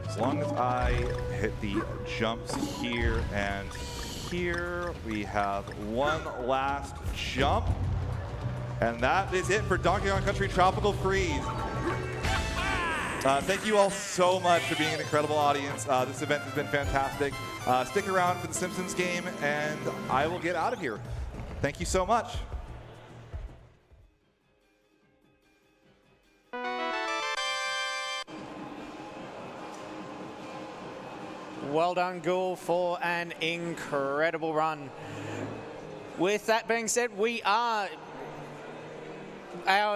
As long as I hit the jumps here and here, we have one last jump. And that is it for Donkey Kong Country Tropical Freeze. Thank you all so much for being an incredible audience. This event has been fantastic. Stick around for the Simpsons game, and I will get out of here. Thank you so much. Well done, Ghoul, for an incredible run. With that being said, our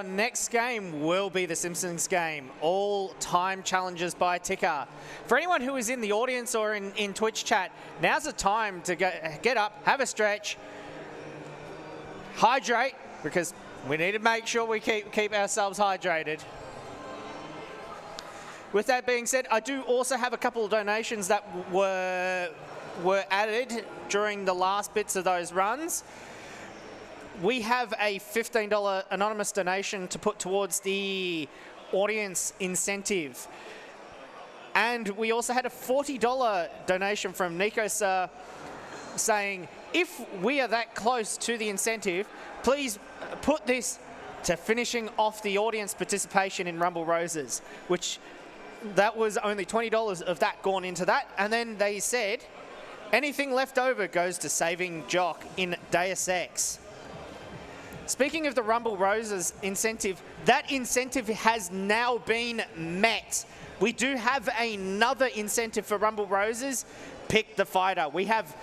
next game will be the Simpsons game, all time challenges by ticker. For anyone who is in the audience or in Twitch chat, now's the time to get up, have a stretch, hydrate, because we need to make sure we keep ourselves hydrated. With that being said, I do also have a couple of donations that were added during the last bits of those runs. We have a $15 anonymous donation to put towards the audience incentive. And we also had a $40 donation from Nico Sir saying, if we are that close to the incentive, please put this to finishing off the audience participation in Rumble Roses, which that was only $20 of that gone into that. And then they said, anything left over goes to saving Jock in Deus Ex. Speaking of the Rumble Roses incentive, that incentive has now been met. We do have another incentive for Rumble Roses, Pick the Fighter. We have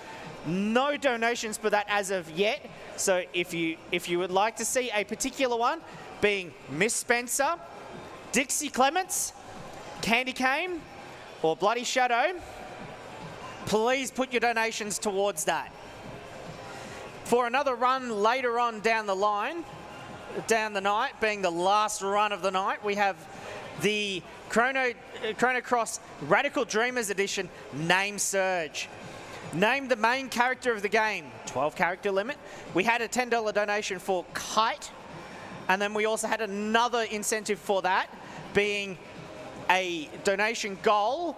no donations for that as of yet. So if you would like to see a particular one, being Miss Spencer, Dixie Clements, Candy Cane, or Bloody Shadow, please put your donations towards that. For another run later on down the night, being the last run of the night, we have the Chrono Cross Radical Dreamers Edition Name Surge. Name the main character of the game, 12 character limit. We had a $10 donation for Kite, and then we also had another incentive for that, being a donation goal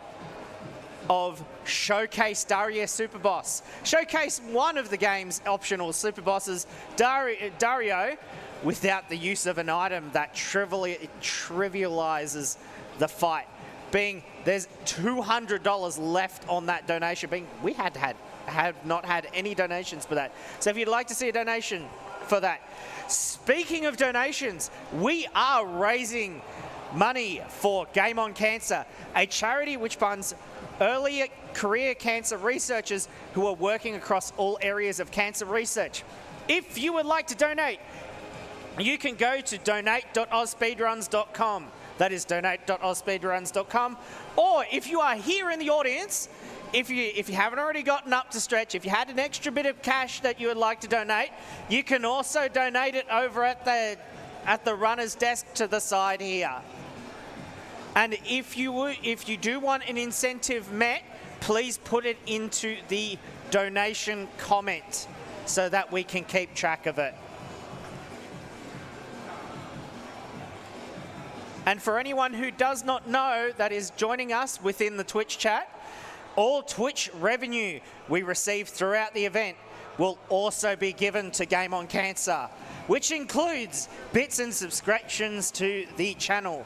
of Showcase Dario Super Boss. Showcase one of the game's optional Super Bosses, Dario, without the use of an item that trivializes the fight. Being there's $200 left on that donation, being we have not had any donations for that. So if you'd like to see a donation for that. Speaking of donations, we are raising money for Game on Cancer, a charity which funds early career cancer researchers who are working across all areas of cancer research. If you would like to donate, you can go to donate.ausspeedruns.com. That is donate.ausspeedruns.com. Or if you are here in the audience, if you haven't already gotten up to stretch, if you had an extra bit of cash that you would like to donate, you can also donate it over at the runner's desk to the side here. And if you do want an incentive met, please put it into the donation comment so that we can keep track of it. And for anyone who does not know that is joining us within the Twitch chat, all Twitch revenue we receive throughout the event will also be given to Game on Cancer, which includes bits and subscriptions to the channel.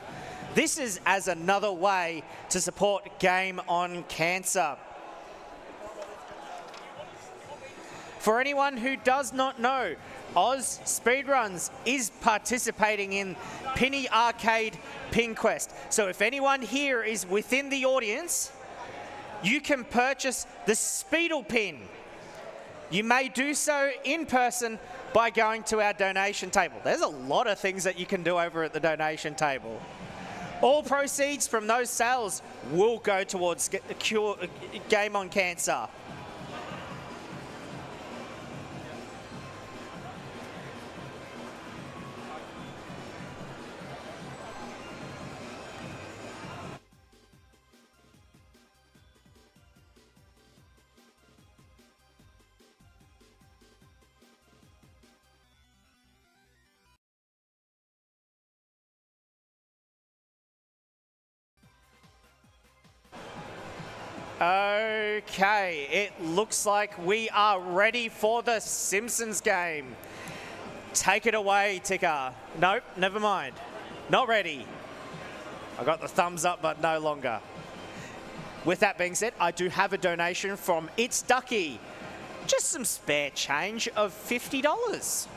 This is as another way to support Game on Cancer. For anyone who does not know, AusSpeedruns is participating in Penny Arcade Pin Quest. So if anyone here is within the audience, you can purchase the Speedle Pin. you may do so in person by going to our donation table. There's a lot of things that you can do over at the donation table. All proceeds from those sales will go towards Game on Cancer. Okay, it looks like we are ready for the Simpsons game. Take it away, Ticker. Nope, never mind. Not ready. I got the thumbs up, but no longer. With that being said, I do have a donation from It's Ducky. Just some spare change of $50.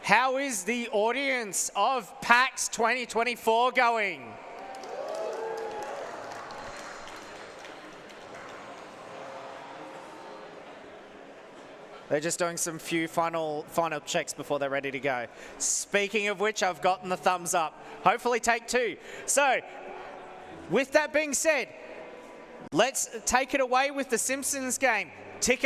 How is the audience of PAX 2024 going? They're just doing some few final checks before they're ready to go. Speaking of which, I've gotten the thumbs up. Hopefully take two. So, with that being said, let's take it away with the Simpsons game. Ticker